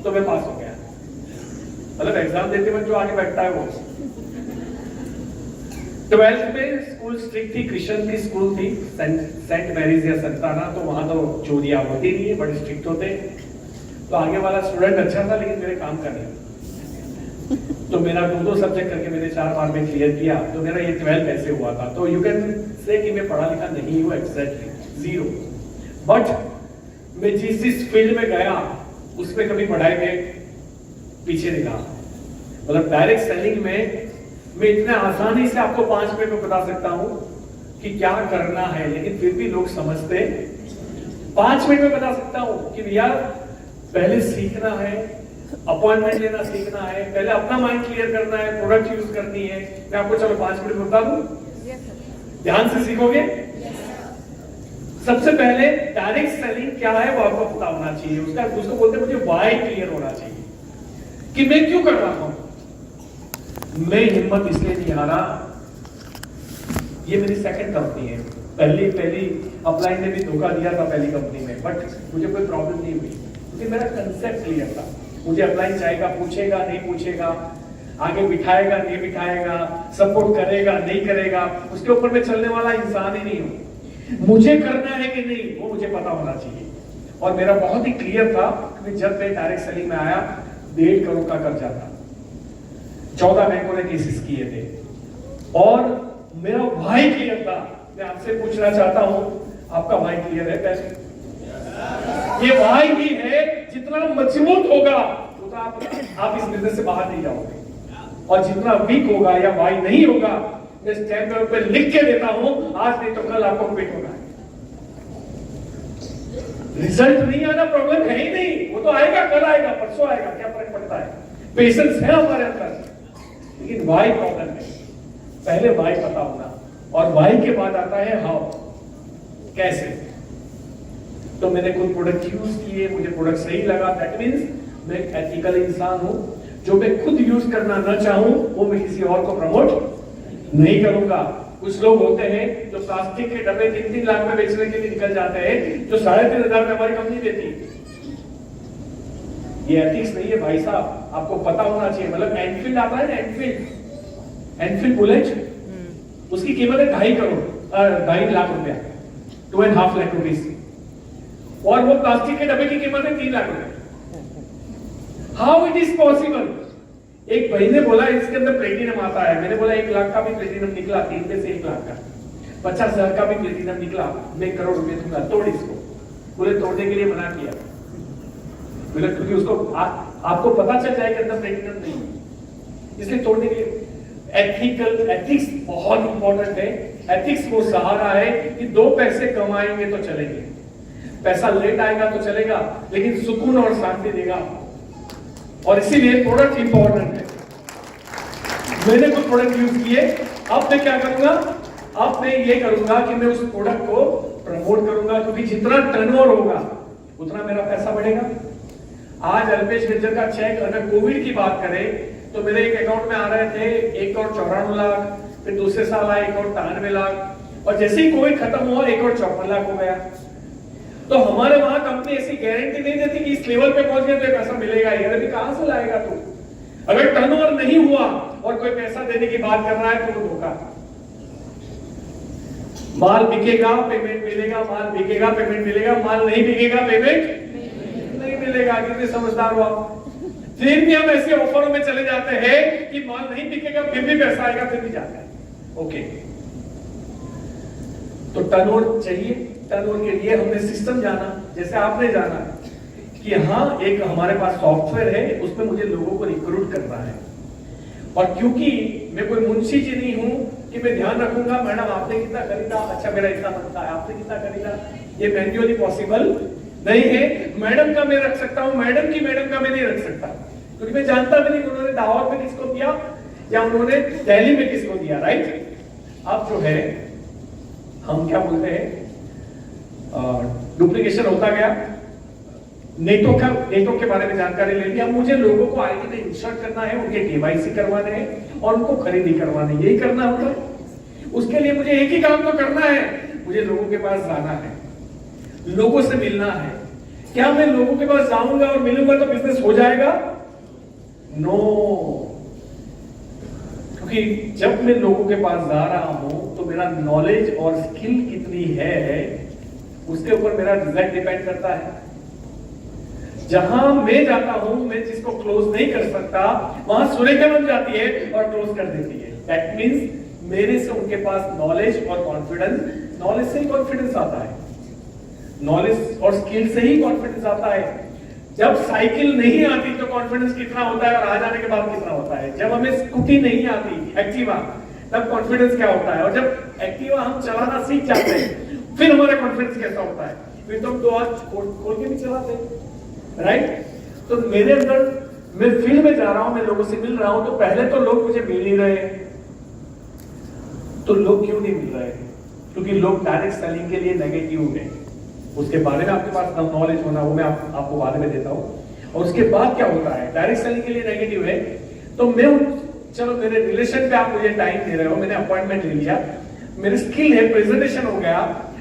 तो मैं पास हो गया, मतलब एग्जाम देते वक्त जो आगे बैठता है वो। 12th में स्कूल स्ट्रिक्ट थी, क्रिश्चियन की स्कूल थी, सेंट मैरीज या संताना, तो वहां तो चोरियां होती नहीं है, बड़े स्ट्रिक्ट होते। तो आगे वाला स्टूडेंट अच्छा था लेकिन मेरे काम का नहीं, तो मेरा 2 सब्जेक्ट करके मैंने 4 बार में क्लियर किया, तो मेरा ये 12th ऐसे हुआ था। तो यू कैन से कि मैं पढ़ा लिखा नहीं हूँ, एग्जैक्टली 0, बट मैं जिस फील्ड में गया उसमें कभी पढ़ाई में पीछे नहीं रहा। मतलब डायरेक्ट सेलिंग में मैं इतने आसानी से आपको 5 मिनट में बता सकता हूं कि क्या करना है, लेकिन फिर भी लोग समझते 5 मिनट में बता सकता हूं कि भैया पहले सीखना है, अपॉइंटमेंट लेना सीखना है, पहले अपना माइंड क्लियर करना है, प्रोडक्ट यूज करनी है। मैं आपको चलो 5 मिनट में बता दूं, ध्यान से सीखोगे। सबसे पहले डायरेक्ट सेलिंग क्या है वो आपको पता होना चाहिए, उसको बोलते हैं मुझे वाई क्लियर होना चाहिए कि मैं क्यों कर रहा हूं। मैं हिम्मत इसलिए नहीं हारा, ये मेरी सेकंड कंपनी है, पहली अपलाइन ने भी धोखा दिया था पहली कंपनी में, बट मुझे कोई प्रॉब्लम नहीं हुई क्योंकि मेरा कंसेप्ट क्लियर था। मुझे अपलाइन चाहेगा, पूछेगा नहीं पूछेगा, आगे बिठाएगा नहीं बिठाएगा, सपोर्ट करेगा नहीं करेगा, उसके ऊपर मैं चलने वाला इंसान ही नहीं हूं। मुझे करना है कि नहीं वो मुझे पता होना चाहिए, और मेरा बहुत ही क्लियर था कि जब मैं डायरेक्ट सेलिंग में आया 1.5 करोड़ का कर्जा था, 14 बैंकों ने केसेस किए थे, और मेरा भाई क्लियर था। मैं आपसे पूछना चाहता हूं, आपका भाई क्लियर है कैसे? ये भाई भी है, जितना मजबूत होगा उतना आप इस बिजनेस से बाहर नहीं जाओगे, और जितना वीक होगा या भाई नहीं होगा, मैं स्टैंड पे लिख के देता हूं, आज नहीं तो कल आपको क्विट होना है। रिजल्ट नहीं आना प्रॉब्लम है ही नहीं, वो तो आएगा, कल आएगा, परसों आएगा, क्या फर्क पड़ता है। पेशेंस है हमारे अंदर, लेकिन वाई प्रॉब्लम है। पहले वाई पता होना, और वाई के बाद आता है हाउ, कैसे। तो मैंने खुद प्रोडक्ट यूज किए, मुझे प्रोडक्ट सही लगा, दैट मींस मैं एथिकल इंसान हूं। जो मैं खुद यूज करना ना चाहूं वो मैं किसी और को प्रमोट नहीं करूंगा। कुछ लोग होते हैं जो प्लास्टिक के डब्बे 3-3 लाख में बेचने के लिए निकल जाते हैं, जो 3,500 में हमारी कंपनी देती। ये एथिक्स नहीं है भाई साहब, आपको पता होना चाहिए। मतलब एनफील्ड आता है ना, एनफील्ड बुलेट, उसकी कीमत है 2.5 लाख रुपया, 2.5 लाख रुपीज, और वो प्लास्टिक के डब्बे की कीमत है 3 लाख रुपए। How it is possible? एक भाई ने बोला इसके अंदर प्लेटिनम आता है, मैंने बोला 1 लाख का भी प्लेटिनम निकला, 3 में से 1 लाख का। 50,000 का भी प्लेटिनम निकला, मैं 1 करोड़ रुपए दूंगा, तोड़ इसको। बोले तोड़ने के लिए मना किया, बोले क्योंकि उसको आपको पता चल जाएगा अंदर प्लेटिनम नहीं है, इसलिए तोड़ने के लिए। एथिक्स बहुत इंपॉर्टेंट है। एथिक्स वो सहारा है कि 2 पैसे कमाएंगे तो चलेंगे, पैसा लेट आएगा तो चलेगा, लेकिन सुकून और शांति देगा। और इसीलिए प्रोडक्ट इंपॉर्टेंट है। मैंने कुछ प्रोडक्ट यूज किए, अब मैं क्या करूंगा, अब मैं ये करूंगा कि मैं उस प्रोडक्ट को प्रमोट करूंगा, क्योंकि जितना टर्नओवर होगा उतना मेरा पैसा बढ़ेगा। आज अल्पेश गुर्जर का चेक अगर कोविड की बात करें तो मेरे एक अकाउंट में आ रहे थे 1,94,00,000, फिर दूसरे साल आए 1,93,00,000, और जैसे ही कोविड खत्म हुआ 1,54,00,000 हो गया। तो हमारे वहां कंपनी ऐसी गारंटी नहीं देती कि इस लेवल पे पहुंच गए तो पैसा मिलेगा ही। अरे कहां से लाएगा तू? अगर टर्नओवर नहीं हुआ और कोई पैसा देने की बात कर रहा है तो वो धोखा। माल बिकेगा पेमेंट मिलेगा, माल बिकेगा पेमेंट मिलेगा, माल नहीं बिकेगा पेमेंट नहीं मिलेगा। कितने समझदार हो आप। फिर भी हम ऐसे ऑफरों में चले जाते हैं कि माल नहीं बिकेगा फिर भी पैसा आएगा, फिर भी जाता है। ओके, तो टर्नओवर चाहिए। टर्नओवर के लिए हमने सिस्टम जाना, जैसे आपने जाना कि हाँ एक हमारे पास सॉफ्टवेयर है, उसमें मुझे लोगों को रिक्रूट करना है। और क्योंकि मैं कोई मुंशी जी नहीं हूं कि मैं ध्यान रखूंगा मैडम आपने कितना खरीदा, अच्छा मेरा इतना बनता है, आपने कितना खरीदा, ये मैन्युअली पॉसिबल नहीं है। मैडम का मैं रख सकता हूं, मैडम का मैं नहीं रख सकता, क्योंकि मैं जानता भी नहीं उन्होंने दावत में किसको दिया या उन्होंने दिल्ली में किसको दिया। राइट। अब जो है हम क्या बोलते हैं, डुप्लीकेशन होता गया। नेटवर्क के बारे में जानकारी ले ली। अब मुझे लोगों को आईडी में इंसर्ट करना है, उनके केवाईसी करवाने हैं और उनको खरीदी करवानी, यही करना होता है। उसके लिए मुझे एक ही काम तो करना है, मुझे लोगों के पास जाना है, लोगों से मिलना है। क्या मैं लोगों के पास जाऊंगा और मिलूंगा तो बिजनेस हो जाएगा? नो। क्योंकि जब मैं लोगों के पास जा रहा हूं तो मेरा नॉलेज और स्किल कितनी है उसके ऊपर मेरा रिजल्ट डिपेंड करता है। जहां मैं जाता हूं, मैं जिसको क्लोज नहीं कर सकता वहां सुरेखा बन जाती है और क्लोज कर देती है। दैट मींस मेरे से उनके पास नॉलेज और कॉन्फिडेंस, नॉलेज से ही कॉन्फिडेंस आता है, नॉलेज और स्किल से ही कॉन्फिडेंस आता है। जब साइकिल नहीं आती तो कॉन्फिडेंस कितना होता है और आ जाने के बाद कितना होता है। जब हमें स्कूटी नहीं आती एक्टिवा, तब कॉन्फिडेंस क्या होता है, और जब एक्टिवा हम चलाना सीख जाते हैं फिर हमारा कॉन्फिडेंस कैसा होता है, फिर तो हम 2 हाथ खोल के भी चलाते हैं। राइट। तो मेरे अंदर, मैं फील्ड में जा रहा हूं, मैं लोगों से मिल रहा हूं, तो पहले तो लोग मुझे मिल नहीं रहे। तो लोग क्यों नहीं मिल रहे? क्योंकि लोग डायरेक्ट सेलिंग के लिए नेगेटिव है। उसके बारे में आपके पास नॉलेज होना, वो मैं आपको बाद में देता हूं। और उसके बाद क्या होता है, डायरेक्ट सेलिंग के लिए नेगेटिव है तो मैं, चलो मेरे रिलेशन पे आप मुझे टाइम दे रहे हो, मैंने अपॉइंटमेंट ले लिया, मेरी स्किल है, प्रेजेंटेशन हो गया,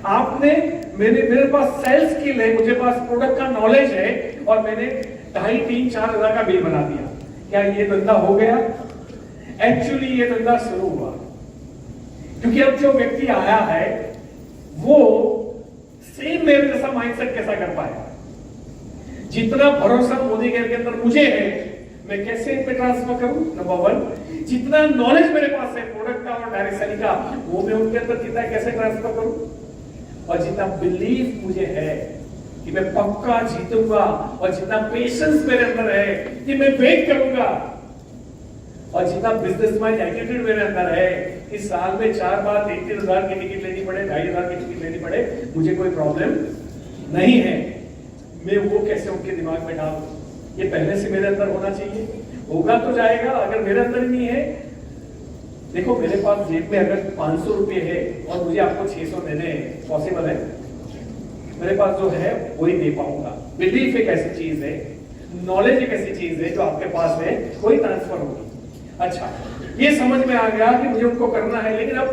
आपने मेरे पास सेल्स स्किल है, मुझे पास प्रोडक्ट का नॉलेज है और मैंने 2,500, 3,000, 4,000 का बिल बना दिया। क्या ये धंधा हो गया? एक्चुअली ये धंधा शुरू हुआ, क्योंकि अब जो व्यक्ति आया है वो सेम मेरे जैसा माइंडसेट कैसा कर पाएगा। जितना भरोसा मोदी के अंदर मुझे है, मैं कैसे इन पे ट्रांसफर करूं? नंबर 1, जितना नॉलेज मेरे पास है प्रोडक्ट का और डायरेक्ट सेलिंग का, वो मैं उनके अंदर कितना कैसे ट्रांसफर करूं? और जितना बिलीफ मुझे है कि मैं पक्का जीतूंगा, और जितना पेशेंस मेरे अंदर है कि मैं वेट करूंगा, और जितना बिजनेसमैन एटीट्यूड मेरे अंदर है कि साल में 4 बार 3,000 की टिकट लेनी पड़े, 2,500 की टिकट लेनी पड़े, मुझे कोई प्रॉब्लम नहीं है। मैं वो कैसे उनके दिमाग में डालूं? ये पहले से मेरे अंदर होना चाहिए। होगा तो जाएगा, अगर मेरे अंदर नहीं है, देखो मेरे पास जेब में अगर 500 रुपए है और मुझे आपको 600 देने हैं, पॉसिबल है? मेरे पास जो है वही दे पाऊंगा। बिलीफ एक ऐसी चीज है, नॉलेज एक ऐसी चीज है जो आपके पास है, वही ट्रांसफर होगी। अच्छा, ये समझ में आ गया कि मुझे उनको करना है, लेकिन अब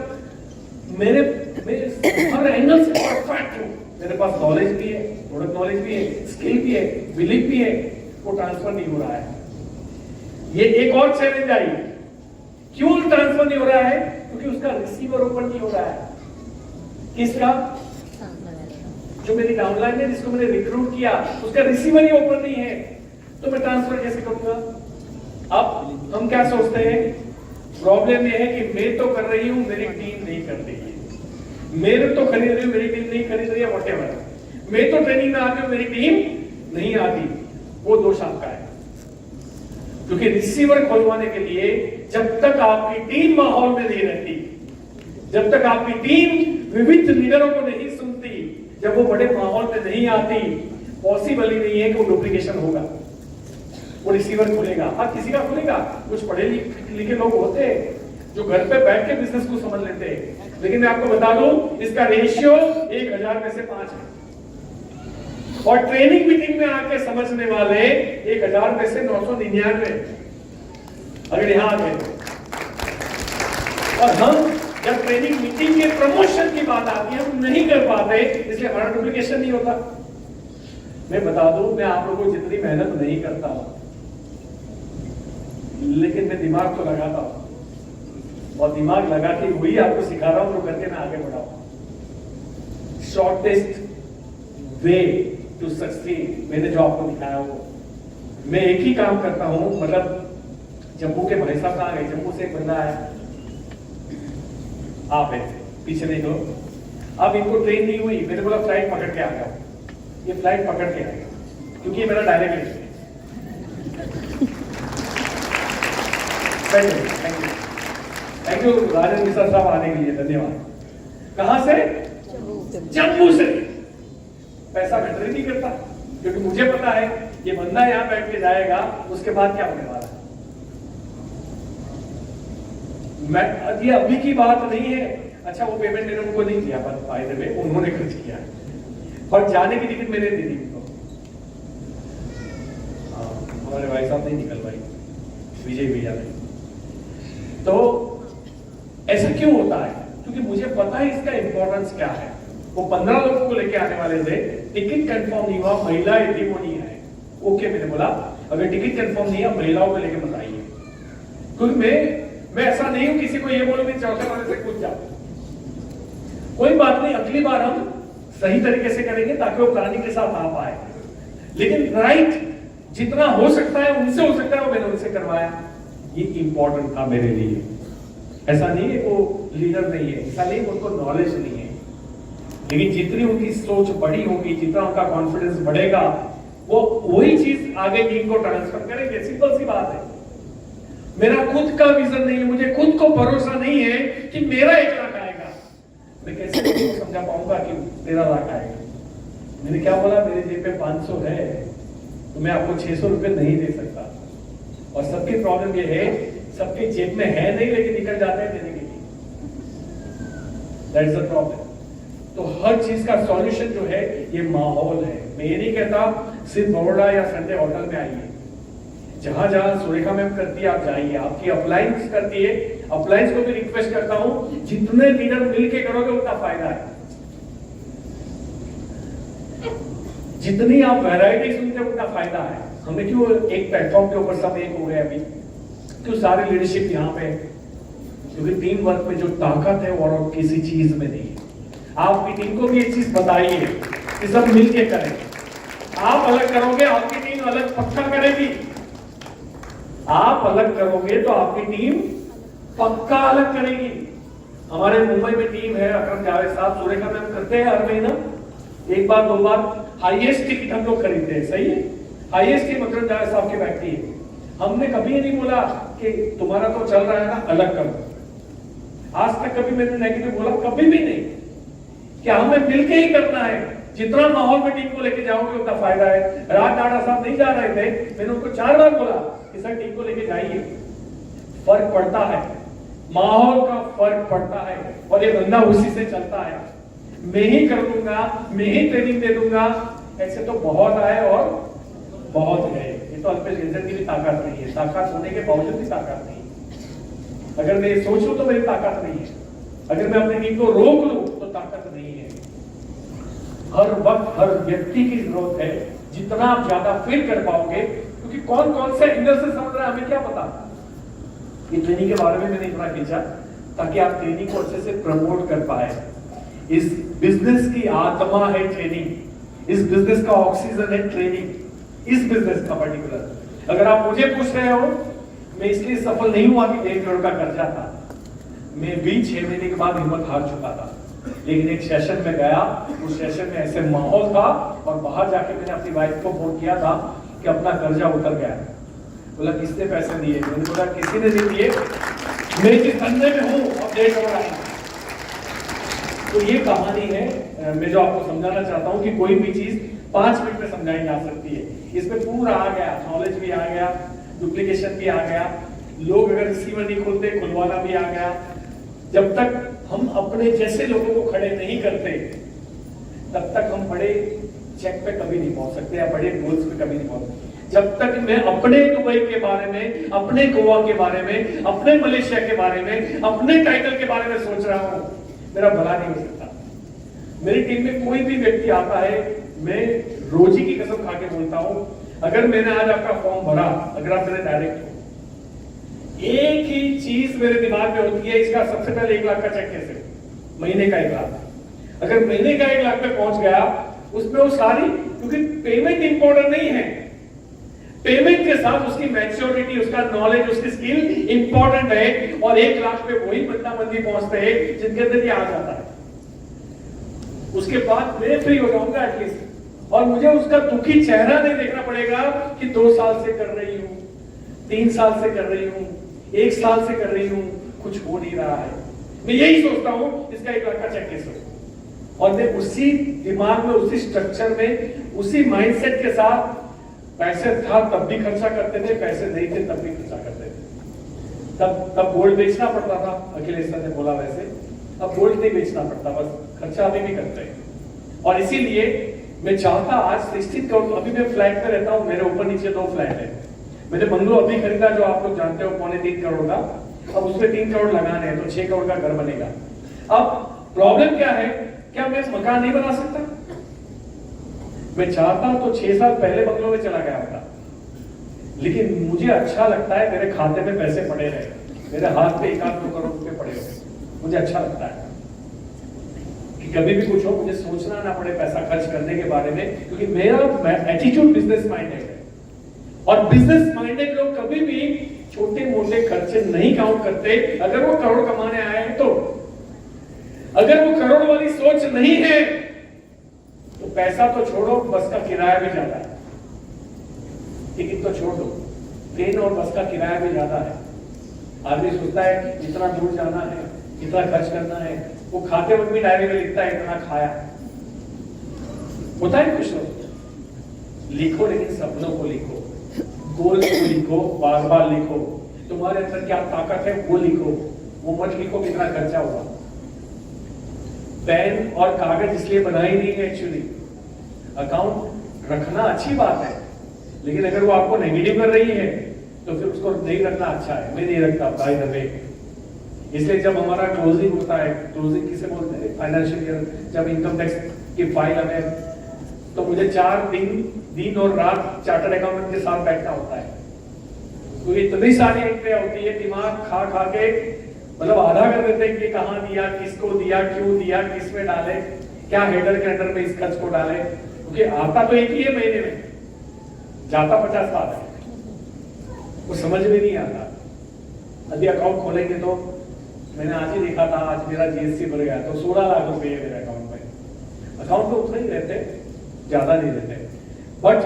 मैं हर एंगल से परफेक्ट हूं, मेरे पास नॉलेज भी है, प्रोडक्ट नॉलेज भी है, स्किल भी है, बिलीफ भी है, वो ट्रांसफर नहीं हो रहा है। ये एक और चैलेंज आई। क्यों ट्रांसफर नहीं हो रहा है? क्योंकि उसका रिसीवर ओपन नहीं हो रहा है। किसका? जो मेरी डाउनलाइन है, जिसको मैंने रिक्रूट किया, उसका रिसीवर ही ओपन नहीं है, तो मैं ट्रांसफर कैसे करूंगा? अब हम क्या सोचते हैं, प्रॉब्लम ये है कि मैं तो कर रही हूं, मेरी टीम नहीं कर रही है। मेरे तो खरीद रही हूँ, मेरी टीम नहीं खरीद रही है, व्हाटएवर, मैं तो ट्रेनिंग में आती हूँ, मेरी टीम नहीं आती, वो दोष आपका है। क्योंकि रिसीवर खोलवाने के लिए जब तक आपकी टीम माहौल में नहीं रहती, जब तक आपकी टीम विविध लीडरों को नहीं सुनती, जब वो बड़े माहौल में नहीं आती, पॉसिबल ही नहीं है कि वो डुप्लीकेशन होगा, वो रिसीवर खुलेगा। हाँ, किसी का खुलेगा, कुछ पढ़े लिखे लोग होते हैं जो घर पे बैठ के बिजनेस को समझ लेते हैं, लेकिन मैं आपको बता दूं इसका रेशियो 1000 में से 5 है, और ट्रेनिंग मीटिंग में आके समझने वाले 1000 में से 999 अगर यहां आ गए। और हम जब ट्रेनिंग मीटिंग के प्रमोशन की बात आती है हम नहीं कर पाते, इसलिए हमारा डुप्लीकेशन नहीं होता। मैं बता दूं, मैं आप लोगों को जितनी मेहनत नहीं करता हूं, लेकिन मैं दिमाग तो लगाता हूं, और दिमाग लगा के वही आपको सिखा रहा हूं जो करके मैं आगे बढ़ा हूं। शॉर्टेस्ट वे टू सक्सीड मैंने जो आपको दिखाया वो, मैं एक ही काम करता हूं। मतलब जम्मू के भाई साहब कहां गए, जम्मू से एक बंदा आया, आप है पीछे देख लो, अब इनको ट्रेन नहीं हुई, मैंने बोला फ्लाइट पकड़ के आ गया, ये फ्लाइट पकड़ के आएगा क्योंकि ये मेरा डायरेक्ट लिस्ट है। थैंक यू राजेंद्र मिश्रा साहब आने के लिए, धन्यवाद। कहां से? जम्मू से। पैसा मैटर नहीं करता, क्योंकि मुझे पता है ये बंदा यहां बैठ के जाएगा, उसके बाद क्या होने वाला है। मैं ये अभी की बात नहीं है। अच्छा, वो पेमेंट मैंने उनको नहीं दिया, पर फायदे में उन्होंने खर्च किया, और जाने की टिकट मैंने दे दी उनको। हमारे भाई साहब नहीं निकल भाई, विजय भैया ने। तो ऐसा क्यों होता है? क्योंकि मुझे पता है इसका इंपॉर्टेंस क्या है। वो 15 लोगों को लेके आने वाले थे, टिकट कंफर्म नहीं हुआ, महिलाएं थी वो नहीं है। ओके, मैंने बोला अगर टिकट कंफर्म नहीं है महिलाओं को लेके मत आइए, क्योंकि मैं ऐसा नहीं हूं किसी को ये बोलूं कि चौथे वाले से कूद जाओ। कोई बात नहीं, अगली बार हम सही तरीके से करेंगे ताकि वो प्लानिंग के साथ आ पाए, लेकिन राइट जितना हो सकता है उनसे हो सकता है वो मैंने उनसे करवाया। ये इंपॉर्टेंट था मेरे लिए। ऐसा नहीं है वो लीडर नहीं है, ऐसा नहीं उनको नॉलेज नहीं है, लेकिन जितनी उनकी सोच बड़ी होगी, जितना उनका कॉन्फिडेंस बढ़ेगा, वो वही चीज आगे टीम को ट्रांसफर करेंगे। सिंपल सी बात है। मेरा खुद का विजन नहीं है, मुझे खुद को भरोसा नहीं है कि मेरा 1 लाख आएगा, मैं कैसे समझा पाऊंगा कि 13 लाख आएगा। मैंने क्या बोला, मेरे जेब पे 500 है तो मैं आपको 600 रुपए नहीं दे सकता। और सबकी प्रॉब्लम ये है, सबके जेब में है नहीं लेकिन निकल जाते हैं देने के लिए। That's the problem. तो हर चीज का सॉल्यूशन जो है ये माहौल है। मैं ये नहीं कहता सिर्फ बड़ौदा या संडे होटल में आइए, जहां जहां सुरेखा मैम करती है आप जाइए, आपकी अप्लायंस करती है, अप्लायंस को भी रिक्वेस्ट करता हूं जितने लीडर मिलके करोगे उतना फायदा है। जितनी आप वैरायटी सुनते हो उतना फायदा है। हमें क्यों एक प्लेटफॉर्म के ऊपर सब एक हो गए अभी, क्यों सारे लीडरशिप यहाँ पे? क्योंकि टीम वर्क में जो ताकत है वो और किसी चीज में नहीं है। आपकी टीम को भी एक चीज बताइए कि सब मिलके करें। आप अलग करोगे, आपकी टीम अलग पक्का करेगी। आप अलग करोगे तो आपकी टीम पक्का अलग करेगी। हमारे मुंबई में टीम है, अकरम जावेद साहब, सुरेखा मैम करते हैं हर महीना 1 बार 2 बार हाईएस्ट टिकट हम लोग खरीदते हैं। सही है, हाईएस्ट टीम अकरम जावेद साहब की बैठती है। हमने कभी नहीं बोला कि तुम्हारा तो चल रहा है ना अलग करो। आज तक कभी मैंने नेगेटिव बोला, कभी भी नहीं। क्या हमें मिलके ही करना है। जितना माहौल में टीम को लेके जाओगे उतना फायदा है। राज डाडा साहब नहीं जा रहे थे, मैंने उनको 4 बार बोला कि सर टीम को लेके जाइए। फर्क पड़ता है, माहौल का फर्क पड़ता है, और ये बंदा उसी से चलता है। मैं ही कर दूंगा, मैं ही ट्रेनिंग दे दूंगा, ऐसे तो बहुत आए और बहुत गए। ये तो अल्पेश गंजन की भी ताकत नहीं है। ताकत होने के बावजूद भी ताकत नहीं है। अगर मैं सोच लूं तो मेरी ताकत नहीं है, अगर मैं अपनी टीम को रोक लूं तो ताकत नहीं है। हर वक्त हर व्यक्ति की जरूरत है। जितना आप ज्यादा फील कर पाओगे, क्योंकि कौन कौन से एंगल से समझ रहा है हमें क्या पता। ये ट्रेनिंग के बारे में मैंने इतना खींचा ताकि आप ट्रेनिंग को अच्छे से प्रमोट कर पाए। इस बिजनेस की आत्मा है ट्रेनिंग, इस बिजनेस का ऑक्सीजन है ट्रेनिंग, इस बिजनेस का पर्टिकुलर। अगर आप मुझे पूछ रहे हो, मैं इसलिए सफल नहीं हुआ कि 1 करोड़ का कर्जा था। मैं भी 6 महीने के बाद हिम्मत हार चुका था। लेकिन एक सेशन में गया, उस सेशन में ऐसे माहौल था और बाहर जाके मैंने अपनी वाइफ को फोन किया था कि अपना कर्जा उतर गया। बोला किसने पैसे दिए? मैंने बोला किसी ने नहीं दिए, मैं जिस धंधे में हूँ अब 1.5 करोड़ आए। तो ये कहानी है मैं जो आपको समझाना चाहता हूँ कि कोई भी चीज 5 मिनट में समझाई जा सकती है। इसमें पूरा आ गया, नॉलेज भी आ गया, डुप्लीकेशन भी आ गया, लोग अगर रिसीवर नहीं खोलते खुलवाना भी आ गया। जब तक हम अपने जैसे लोगों को खड़े नहीं करते तब तक हम बड़े चेक पे कभी नहीं पहुंच सकते या बड़े गोल्स पे कभी नहीं पहुंच सकते। जब तक मैं अपने दुबई के बारे में, अपने गोवा के बारे में, अपने मलेशिया के बारे में, अपने टाइटल के बारे में सोच रहा हूं, मेरा भला नहीं हो सकता। मेरी टीम में कोई भी व्यक्ति आता है, मैं रोजी की कसम खा के बोलता हूं, अगर मैंने आज आपका फॉर्म भरा, अगर आप मेरे डायरेक्ट हो, एक ही चीज मेरे दिमाग में होती है, इसका सबसे पहले 1 लाख का चेक कैसे, महीने का 1 लाख। अगर महीने का 1 लाख पे पहुंच गया, उसमें वो सारी, क्योंकि पेमेंट इंपॉर्टेंट नहीं है, पेमेंट के साथ उसकी मैच्योरिटी, उसका नॉलेज, उसकी स्किल इंपॉर्टेंट है। और 1 लाख पे वही बंदी पहुंचते हैं जिनके अंदर ये आ जाता है। उसके बाद मैं फ्री हो जाऊंगा एटलीस्ट, और मुझे उसका दुखी चेहरा नहीं देखना पड़ेगा कि 2 साल से कर रही हूं, 3 साल से कर रही हूं, 1 साल से कर रही हूं, कुछ हो नहीं रहा है। मैं यही सोचता हूं इसका 1 लाख का चेक कैसे हो। और मैं उसी दिमाग में, उसी स्ट्रक्चर में, उसी माइंडसेट के साथ, पैसे था तब भी खर्चा करते थे, पैसे नहीं थे तब भी खर्चा करते थे। तब गोल्ड बेचना पड़ता था, अखिलेश सर ने बोला वैसे, अब गोल्ड नहीं बेचना पड़ता, बस खर्चा अभी भी करते हैं। और इसीलिए मैं चाहता आज 16 करोड़, अभी मैं फ्लैट में रहता हूं, मेरे ऊपर नीचे 2 फ्लैट है। मैंने बंगलो अभी खरीदा जो आप लोग जानते हो 3.25 करोड़ का, अब उसमें 3 करोड़ लगाने हैं तो 6 करोड़ का घर बनेगा। अब प्रॉब्लम क्या है, क्या मैं मकान नहीं बना सकता? मैं चाहता तो 6 साल पहले बंगलों में चला गया होता, लेकिन मुझे अच्छा लगता है मेरे खाते में पैसे पड़े रहे, मेरे हाथ पे 1-2 करोड़ रुपए पड़े हो, मुझे अच्छा लगता है कि कभी भी कुछ हो मुझे सोचना ना पड़े पैसा खर्च करने के बारे में, क्योंकि मेरा एटीट्यूड बिजनेस माइंडेड है। और बिजनेस माइंडेड लोग कभी भी छोटे मोटे खर्चे नहीं काउंट करते। अगर वो करोड़ कमाने आए हैं तो, अगर वो करोड़ वाली सोच नहीं है तो पैसा तो छोड़ो, बस का किराया भी ज्यादा है, टिकट तो छोड़ दो, ट्रेन और बस का किराया भी ज्यादा है। आदमी सोचता है कि इतना दूर जाना है, इतना खर्च करना है, वो खाते वक्त भी डायरी में लिखता है इतना खाया। होता है कुछ लोग, लिखो लेकिन सपनों को लिखो, गोल को लिखो, बार बार लिखो, तुम्हारे अंदर क्या ताकत है वो लिखो, वो मत लिखो कितना खर्चा हुआ। पेन और कागज इसलिए बनाई नहीं है एक्चुअली, अकाउंट रखना अच्छी बात है, लेकिन अगर वो आपको नेगेटिव कर रही है तो फिर उसको नहीं रखना अच्छा है। मैं नहीं रखता बाय द वे। इसलिए जब हमारा क्लोजिंग होता है, क्लोजिंग किसे बोलते हैं, फाइनेंशियल ईयर, जब इनकम टैक्स की फाइल हमें, तो मुझे 4 दिन और रात चार्टर्ड अकाउंटेंट के साथ बैठना होता है, क्योंकि इतनी सारी एंट्रियां होती है, दिमाग खा खा के मतलब आधा कर देते हैं कि कहां दिया, किसको दिया, क्यों दिया, किस में डाले, क्या हेडर के अंडर में इस खर्च को डाले, क्योंकि आता तो एक ही है महीने में, जाता 50 साल है, वो समझ में नहीं आता। अभी अकाउंट खोलेंगे तो मैंने आज ही देखा था, आज मेरा जीएसटी भर गया तो 16 लाख रुपए है मेरे अकाउंट में। अकाउंट में उतना ही रहते, ज्यादा नहीं रहते, बट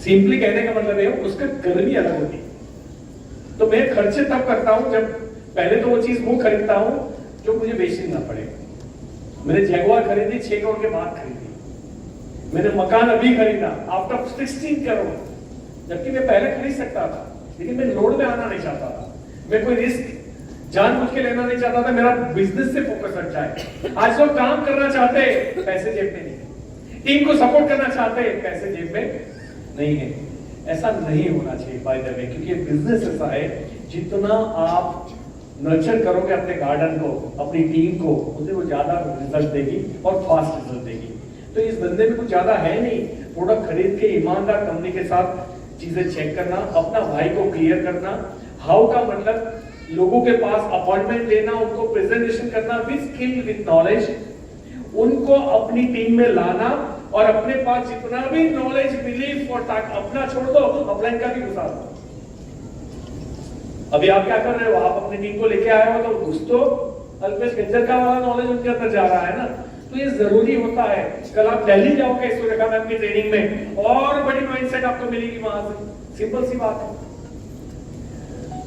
सिंपली कहने का मतलब है उसका गर्मी अलग होती है। तो मैं खर्चे तब करता हूं जब पहले तो वो चीज वो खरीदता हूं जो मुझे बेचनी ना पड़े। मैंने जैगुआर खरीदी 6 करोड़ के बाद खरीदी, मैंने मकान अभी खरीदा आफ्टर 16 करोड़, जबकि मैं पहले खरीद सकता था, लेकिन मैं लोड में आना नहीं चाहता था, मैं कोई रिस्क जानबूझ के लेना नहीं चाहता था, मेरा बिजनेस से फोकस हट जाए। आज लोग काम करना चाहते हैं, पैसे जेब में नहीं है, टीम को सपोर्ट करना चाहते हैं, पैसे जेब में नहीं है। ऐसा नहीं होना चाहिए बाय द वे, क्योंकि बिजनेस ऐसा है जितना आप नर्चर करोगे अपने गार्डन को, अपनी टीम को, उसे वो ज्यादा रिजल्ट देगी और फास्ट रिजल्ट देगी। तो इस धंधे में कुछ ज्यादा है नहीं, प्रोडक्ट खरीद के ईमानदार कंपनी के साथ चीजें चेक करना, अपना भाई को क्लियर करना। हाउ का मतलब लोगों के पास अपॉइंटमेंट लेना, उनको प्रेजेंटेशन करना विद स्किल विद नॉलेज, उनको अपनी टीम में लाना और अपने पास जितना भी नॉलेज बिलीफ और अपना छोड़ दो, अपलाइन का भी घुसा दो। अभी आप क्या कर रहे हो, आप अपनी टीम को लेके आए हो, तो कुछ तो अल्पेश गज्जर का वाला नॉलेज उनके अंदर जा रहा है ना, तो ये जरूरी होता है। कल आप दिल्ली जाओगे सूर्यका मैम की ट्रेनिंग में, और बड़ी माइंडसेट आपको मिलेगी वहां से, सिंपल सी बात है।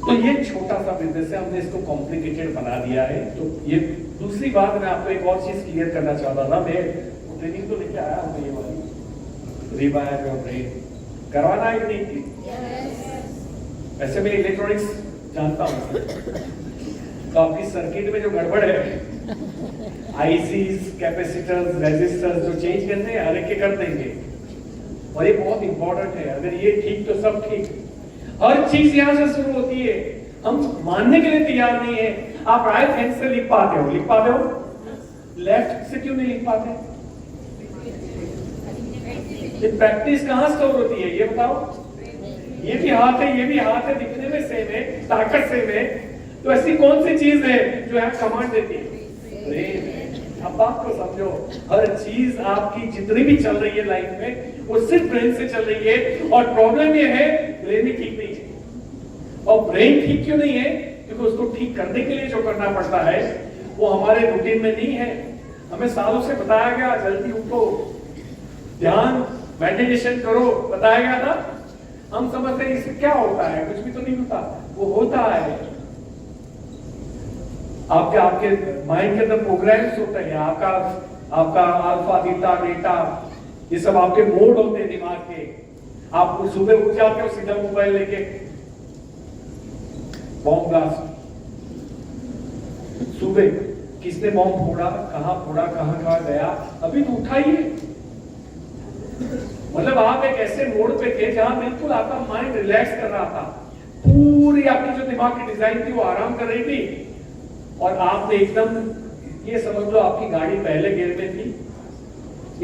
तो ये छोटा सा बिजनेस है, हमने इसको कॉम्प्लिकेटेड बना दिया है। तो ये दूसरी बात, मैं आपको एक और चीज क्लियर करना चाहता था। मैं ट्रेनिंग तो लेके आया हूँ, ये वाली रिवायर योर ब्रेन करवाना है कि नहीं? वैसे मैं इलेक्ट्रॉनिक्स जानता हूँ, तो आपकी सर्किट में जो गड़बड़ है, आईसीज, कैपेसिटर्स, रेजिस्टर्स जो चेंज करने हैं, हर एक के कर देंगे। और ये बहुत इंपॉर्टेंट है, अगर ये ठीक तो सब ठीक। हर चीज यहां से शुरू होती है, हम मानने के लिए तैयार नहीं है। आप राइट हैंड से लिख पाते हो, लिख पाते हो, लेफ्ट से क्यों नहीं लिख पाते? ये प्रैक्टिस कहां स्टोर होती है, ये बताओ। ये भी हाथ है, ये भी हाथ है, दिखने में सेम है, ताकत सेम है, तो ऐसी कौन सी चीज है जो यहाँ कमांड देती है? अब बात को समझो, हर चीज आपकी जितनी भी चल रही है लाइफ में, वो सिर्फ ब्रेन से चल रही है। और प्रॉब्लम ये है, ब्रेन ही ठीक नहीं है। और ब्रेन ठीक क्यों नहीं है? क्योंकि उसको ठीक करने के लिए जो करना पड़ता है वो हमारे रूटीन में नहीं है। हमें सालों से बताया गया, जल्दी उठो, ध्यान, मेडिटेशन करो, बताया गया था। हम समझते हैं इससे क्या होता है, कुछ भी तो नहीं होता। वो होता है, आपके माइंड के अंदर प्रोग्राम्स होते हैं, आपका अल्फा, बीटा, बीटा, ये सब आपके मोड होते हैं दिमाग के। आप सुबह उठ जाते हो, सीधा मोबाइल लेके बॉम्ब ब्लास्ट। सुबह किसने बॉम्ब फोड़ा, कहां गया, अभी तो उठा ही है। मतलब आप एक ऐसे मोड पे थे जहां बिल्कुल आपका माइंड रिलैक्स कर रहा था, पूरी आपकी जो दिमाग की डिजाइन थी वो आराम कर रही थी। और आपने एकदम, ये समझ लो आपकी गाड़ी पहले गियर में थी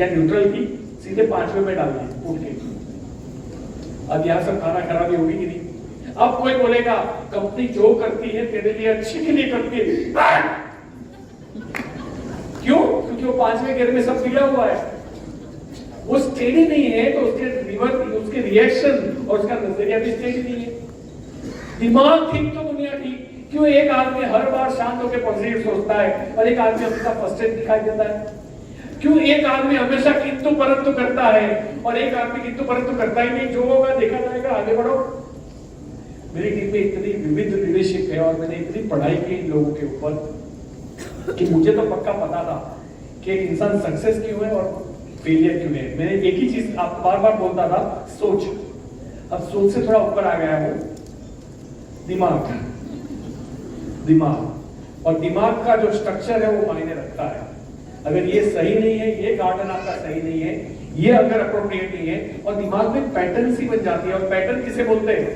या न्यूट्रल थी, सीधे 5वें में डाल दी उठ के। अब यहां सब खाना खराबी होगी कि नहीं? अब कोई बोलेगा कंपनी जो करती है तेरे लिए अच्छी के लिए करती है। क्यों? क्योंकि वो 5वें गियर में सब गिरा हुआ है, वो स्टेडी नहीं है, तो उसके रिएक्शन और उसका नजरिया भी स्टेडी नहीं है। दिमाग ठीक तो दुनिया ठीक। क्यों एक आदमी हर बार शांत होकर पॉजिटिव सोचता है और एक आदमी हमेशा फ्रस्ट्रेट दिखाई देता है? क्यों एक आदमी हमेशा किंतु परंतु करता है और एक आदमी किंतु परंतु करता ही नहीं? जो होगा देखा जाएगा, आगे बढ़ो। मेरी टीम में इतनी विविध लीडरशिप है और मैंने इतनी पढ़ाई की इन लोगों के ऊपर कि मुझे तो पक्का पता था कि एक इंसान सक्सेस क्यों है और फेलियर क्यों है। मैंने एक ही चीज आप बार बार बोलता था, सोच। अब सोच से थोड़ा ऊपर आ गया हूं, दिमाग। और दिमाग का जो स्ट्रक्चर है वो मायने रखता है। अगर ये सही नहीं है, ये गार्डन आपका सही नहीं है, ये अगर अप्रोप्रिएट नहीं है, और दिमाग में पैटर्न सी बन जाती है। और पैटर्न किसे बोलते हैं?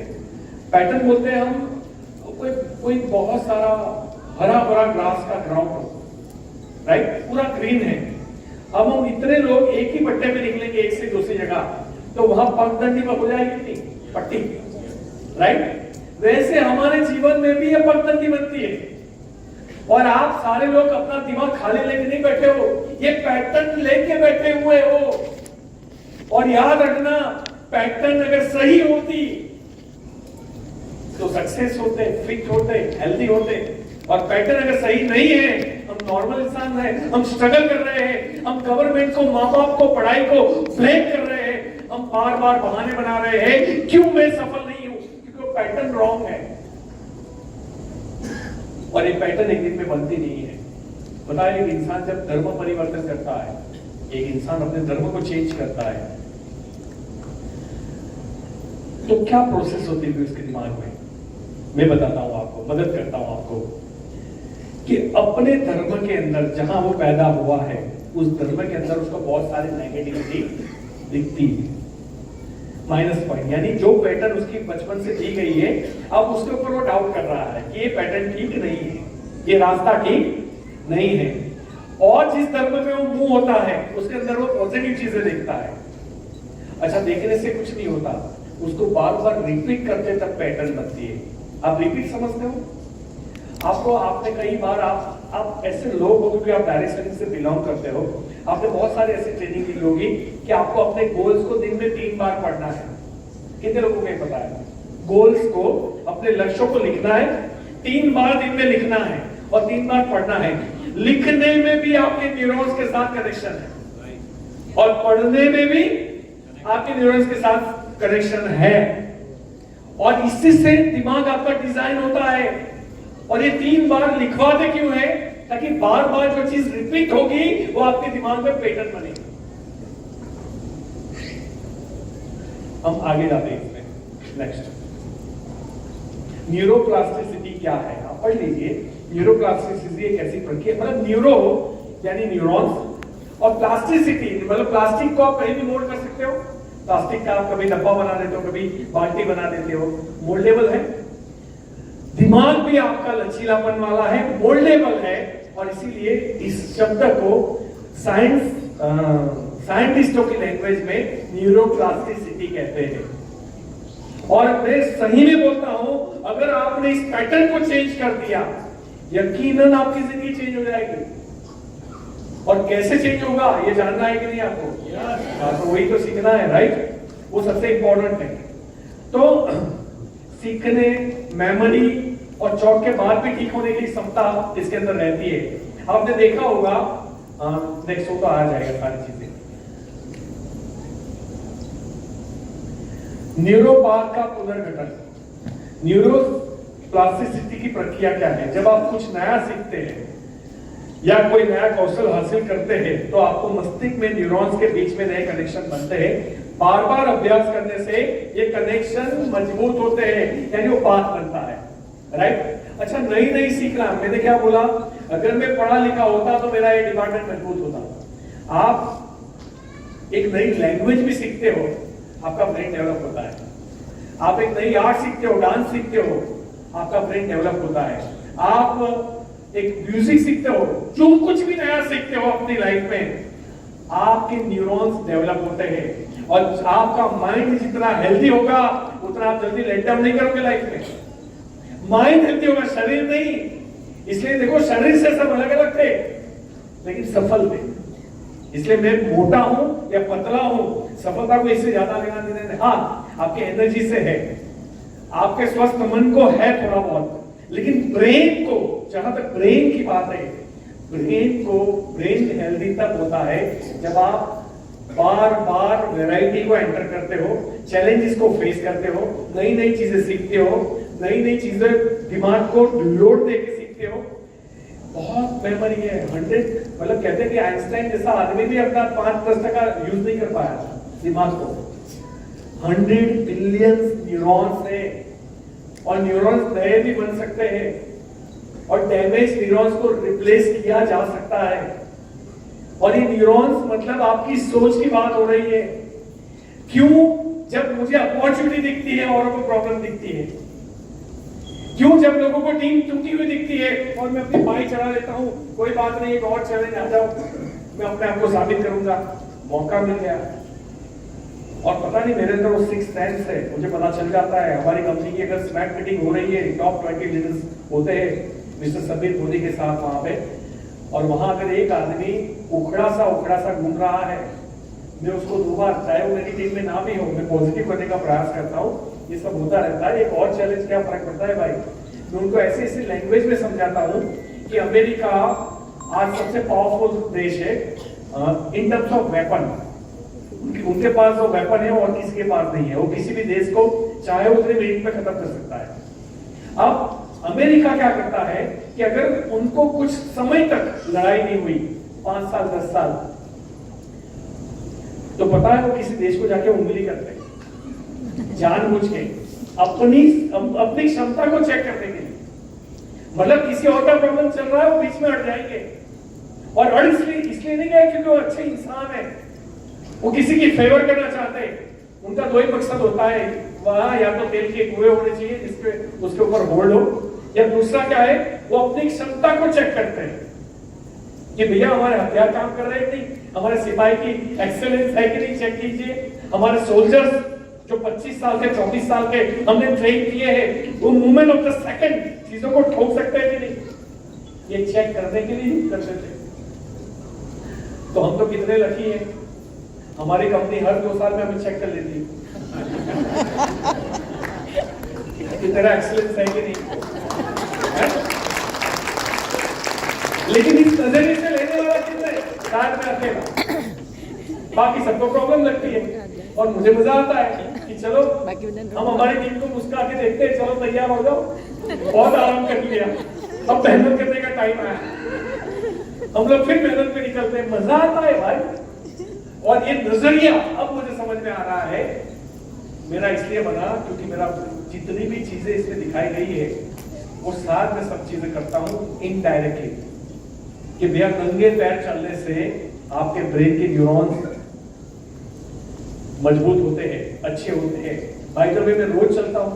पैटर्न बोलते हैं हम कोई बहुत सारा हरा भरा ग्रास का ग्राउंड हो, राइट, पूरा ग्रीन है। अब हम इतने लोग एक ही पट्टे पे निकलेंगे एक से दूसरी जगह, तो वहां पगडंडी में हो जाएगी नहीं पट्टी, राइट। वैसे हमारे जीवन में भी ये पगडंडी बनती है और आप सारे लोग अपना दिमाग खाली लेके नहीं बैठे हो, ये पैटर्न लेके बैठे हुए हो। और याद रखना, पैटर्न अगर सही होती तो सक्सेस होते, फिट होते, हेल्दी होते। और पैटर्न अगर सही नहीं है, हम नॉर्मल इंसान हैं, हम स्ट्रगल कर रहे हैं, हम गवर्नमेंट को, माँ बाप को, पढ़ाई को ब्लेम कर रहे हैं, हम बार बार बहाने बना रहे हैं क्यों मैं सफल नहीं हूं, क्योंकि पैटर्न रॉन्ग है। और ये पैटर्न एक दिन में बनती नहीं है। पता है, एक इंसान जब धर्म परिवर्तन करता है, एक इंसान अपने धर्म को चेंज करता है, तो क्या प्रोसेस होती है उसके दिमाग में? मैं बताता हूं आपको, मदद करता हूं आपको कि अपने धर्म के अंदर जहां वो पैदा हुआ है, उस धर्म के अंदर उसको बहुत सारी नेगेटिविटी दिखती है, माइनस पॉइंट। यानी जो पैटर्न उसकी बचपन से दी गई है, अब उसके ऊपर वो डाउट कर रहा है कि ये पैटर्न ठीक नहीं है, ये रास्ता ठीक नहीं है। और जिस धर्म में वो मुंह होता है, उसके अंदर वो पॉजिटिव चीजें देखता है। अच्छा, देखने से कुछ नहीं होता, उसको बार बार रिपीट करते तब पैटर्न बनती है। आप रिपीट समझते हो? आपको, आपने कई बार आप ऐसे लोग हो क्योंकि आप डायरेक्ट सेलिंग से बिलोंग करते हो, आपने बहुत सारे ऐसी ट्रेनिंग ली होगी कि आपको अपने गोल्स को दिन में 3 बार पढ़ना है। कितने लोगों को पता है? गोल्स को, अपने लक्ष्यों को लिखना है, 3 बार दिन में लिखना है और 3 बार पढ़ना है। लिखने में भी आपके न्यूरॉन्स के साथ कनेक्शन है और पढ़ने में भी आपके न्यूरॉन्स के साथ कनेक्शन है, और इसी से दिमाग आपका डिजाइन होता है। और ये 3 बार लिखवाते क्यों है? ताकि बार बार जो चीज रिपीट होगी वो आपके दिमाग में पैटर्न बनेगी। हम आगे जाते हैं इसमें। नेक्स्ट, न्यूरोप्लास्टिसिटी क्या है? आप पढ़ लीजिए। न्यूरोप्लास्टिसिटी एक ऐसी प्रक्रिया, मतलब न्यूरो यानी न्यूरॉन्स और प्लास्टिसिटी मतलब प्लास्टिक को आप कहीं भी मोल्ड कर सकते हो। प्लास्टिक का आप कभी डब्बा बना देते हो, कभी बाल्टी बना देते हो, मोल्डेबल है। दिमाग भी आपका लचीलापन वाला है, मोल्डेबल है, और इसीलिए इस शब्द को साइंटिस्टों की लैंग्वेज में न्यूरोप्लास्टिसिटी कहते हैं। और मैं सही में बोलता हूं, अगर आपने इस पैटर्न को चेंज कर दिया, यकीनन आपकी जिंदगी चेंज हो जाएगी। और कैसे चेंज होगा ये जानना है कि नहीं आपको? तो वही तो सीखना है, राइट? वो सबसे इंपॉर्टेंट है। तो सीखने, मेमोरी और चौक के बाद भी ठीक होने की क्षमता इसके अंदर रहती है। आपने देखा होगा, नेक्स्ट होगा आ जाएगा सारी चीजें। न्यूरोपाथ का पुनर्गठन, न्यूरोप्लास्टिसिटी की प्रक्रिया क्या है? जब आप कुछ नया सीखते हैं या कोई नया कौशल हासिल करते हैं तो आपको मस्तिष्क में न्यूरॉन्स के बीच में नए कनेक्शन बनते हैं। बार बार अभ्यास करने से ये कनेक्शन मजबूत होते हैं, यानी वो पाथ बनता है, राइट? अच्छा, नई सीखना, मैंने क्या बोला? अगर मैं पढ़ा लिखा होता तो मेरा ये डिपार्टमेंट मजबूत होता। आप एक नई लैंग्वेज भी सीखते हो, आपका ब्रेन डेवलप होता है। आप एक नई आर्ट सीखते हो, डांस सीखते हो, आपका ब्रेन डेवलप होता है। आप एक म्यूजिक सीखते हो, जो कुछ भी नया सीखते हो अपनी लाइफ में, आपके न्यूरॉन्स डेवलप होते हैं। और आपका माइंड जितना हेल्दी होगा उतना आप जल्दी लेट डाउन नहीं करोगे लाइफ में। माइंड हेल्दी होगा, शरीर नहीं। इसलिए देखो, शरीर से सब अलग अलग थे लेकिन सफल थे। इसलिए मैं मोटा हूं या पतला हूं, सफलता को इससे ज्यादा लेना देना नहीं। हाँ, आपके एनर्जी से है, आपके स्वस्थ मन को है थोड़ा बहुत, लेकिन ब्रेन को, जहां तक ब्रेन की बात है, ब्रेन हेल्दी तब होता है जब आप बार बार वैरायटी को एंटर करते हो, चैलेंजेस को फेस करते हो, नई चीजें सीखते हो, नई चीजें दिमाग को लोड देके सीखते हो। बहुत मेमोरी है, 100, मतलब कहते हैं कि आइंस्टाइन जैसा आदमी भी अपना 5-10% यूज नहीं कर पाया दिमाग को। 100 बिलियन न्यूरॉन्स है, और न्यूरॉन्स नए भी बन सकते हैं, और डैमेज न्यूरॉन्स को रिप्लेस किया जा सकता है। और ये न्यूरॉन्स मतलब आपकी सोच की बात हो रही है। क्यों? जब मुझे अपॉर्चुनिटी दिखती है औरों को प्रॉब्लम दिखती है। क्यों? जब लोगों को टीम टूटी हुई दिखती है और मैं अपनी बाइक चढ़ा लेता हूं, कोई बात नहीं, एक और चैलेंज आ जाओ, मैं अपने आप को साबित करूंगा, मौका मिल गया। और पता नहीं, मेरे अंदर वो 6th सेंस है, मुझे पता चल जाता है। हमारी कंपनी की अगर स्मैक मीटिंग हो रही है, टॉप 20 लीडर्स होते हैं मिस्टर समीर मोदी के साथ वहां पे, और वहां अगर एक आदमी उखड़ा सा घूम रहा है, मैं उसको 2 बार, चाहे वो मेरी टीम में ना भी हो, मैं पॉजिटिव करने का प्रयास करता हूँ। ये सब होता रहता है। एक और चैलेंज, क्या फर्क पड़ता है भाई? मैं उनको ऐसी लैंग्वेज में समझाता हूँ कि अमेरिका आज सबसे पावरफुल देश है इन टर्म्स ऑफ वेपन। उनके पास जो वेपन है वो और किसी के पास नहीं है। वो किसी भी देश को चाहे उतने मिनट में खत्म कर सकता है। अब अमेरिका क्या करता है कि अगर उनको कुछ समय तक लड़ाई नहीं हुई, 5 साल 10 साल, तो पता है वो किसी देश को जाके उंगली करते हैं, जानबूझ के, अपनी क्षमता को चेक करने के लिए। मतलब किसी और का प्रॉब्लम चल रहा है, वो बीच में अड़ जाएंगे। और अड़ इसलिए नहीं गए क्योंकि वो अच्छे इंसान है, वो किसी की फेवर करना चाहते हैं। उनका 2 ही मकसद होता है, वहां या तो तेल के कुएं होने चाहिए जिसपे उसके ऊपर होल्ड हो, या दूसरा क्या है, वो अपनी क्षमता को चेक करते हैं कि भैया हमारे हथियार काम कर रहे हैं नहीं, हमारे सिपाही की एक्सेलेंस है कि नहीं, चेक कीजिए। हमारे सोल्जर्स जो 25 साल के 24 साल के हमने ट्रेन किए हैं, वो मूवमेंट ऑफ द सेकंड चीजों को ठोक सकते हैं कि नहीं, ये चेक करने के लिए यूज करते थे। तो हम तो कितने लकी हैं, हमारी कंपनी हर 2 साल में हमें चेक कर लेती है। कि तेरा एक्सीलेंस है कि नहीं है? लेकिन इस नजरिए से लेने वाला किसने? शायद मैं अकेला, बाकी सबको प्रॉब्लम लगती है। और मुझे मजा आता है कि चलो हम हमारी टीम को मुस्कुरा के देखते हैं, चलो तैयार हो जाओ, बहुत आराम कर लिया, अब मेहनत करने का टाइम आया, हम लोग फिर मेहनत पे निकलते हैं, मजा आता है भाई। और ये नजरिया अब मुझे समझ में आ रहा है, मेरा इसलिए बना क्योंकि मेरा जितनी भी चीजें इसमें दिखाई गई है वो साथ में सब चीजें करता हूं इनडायरेक्टली, कि भैया नंगे पैर चलने से आपके ब्रेन के न्यूरॉन्स मजबूत होते हैं, अच्छे होते हैं। भाई द वे मैं रोज चलता हूं,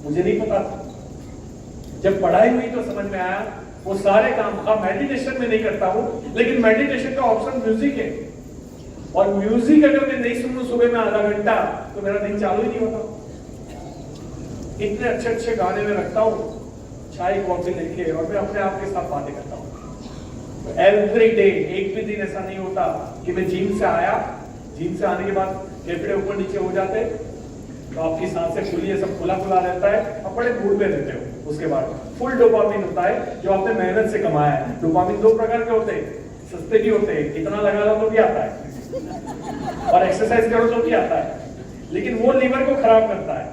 मुझे नहीं पता था, जब पढ़ाई हुई तो समझ में आया वो सारे काम। अब मेडिटेशन में नहीं करता हूं, लेकिन मेडिटेशन का ऑप्शन म्यूजिक है, और म्यूजिक अगर मैं नहीं सुनूं सुबह में आधा घंटा तो मेरा दिन चालू ही नहीं होता। इतने अच्छे अच्छे गाने में रखता हूं, चाय कॉफी लेके, और मैं अपने आप के साथ बातें करता हूं एवरी डे। एक भी दिन ऐसा नहीं होता कि मैं जिम से आया, जिम से आने के बाद फेफड़े ऊपर नीचे हो जाते तो आपकी सांसें खुली है, सब खुला खुला रहता है, आप बड़े मूड में रहते हो। उसके बाद फुल डोपामिन होता है जो आपने मेहनत से कमाया है। डोपामिन दो प्रकार के होते हैं, सस्ते भी होते हैं, कितना लगा लो तो भी आता है, और एक्सरसाइज करो तो भी आता है, लेकिन वो लीवर को खराब करता है,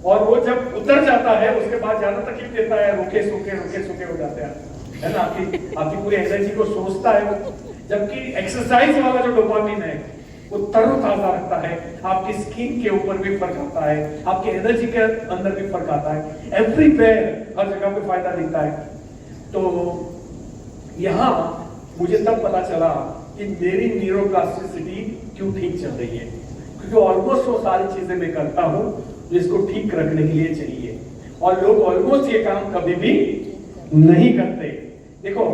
और वो जब उतर जाता है उसके बाद ज्यादा तकलीफ देता है, रोके सूखे हो जाते हैं, है ना। आपकी पूरी एनर्जी को सोचता है वो, जबकि एक्सरसाइज वाला जो डोपामिन है वो तरोताजा रखता है, आपकी स्किन के ऊपर भी फर्क आता है, आपकी एनर्जी के अंदर भी फर्क आता है, एवरीवेयर हर जगह पे फायदा दिखता है। तो यहाँ मुझे तब पता चला कि मेरी न्यूरोप्लास्टिसिटी क्यों ठीक चल रही है, क्योंकि ऑलमोस्ट वो सारी चीजें मैं करता हूँ जो इसको ठीक रखने के लिए चाहिए, और लोग ऑलमोस्ट ये काम कभी भी नहीं करते। देखो,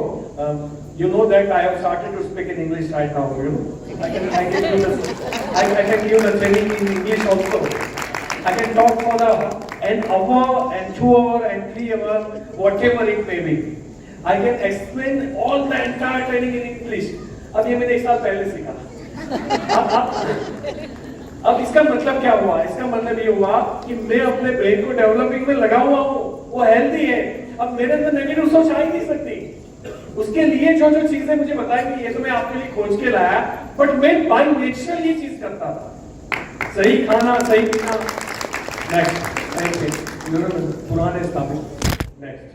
you know that I have started to speak in English right now, you know. I can give you the training in English also. I can talk for an hour and 2 hours and 3 hours, whatever it may be. I can explain all the entire training in English. अब ये मैंने 1 साल पहले सीखा। अब इसका मतलब क्या हुआ? इसका मतलब ये हुआ कि मैं अपने ब्रेन को डेवलपिंग में लगा हुआ हूँ, वो हेल्दी है। अब मेरे अंदर नेगेटिव सोच आ ही नहीं सकती। उसके लिए जो जो चीजें मुझे बताई गई ये तो मैं आपके लिए खोज के लाया, बट मैं बाय नेचर ये चीज करता था। सही खाना, सही पीना, नेक्स्ट पुराने स्थापित, नेक्स्ट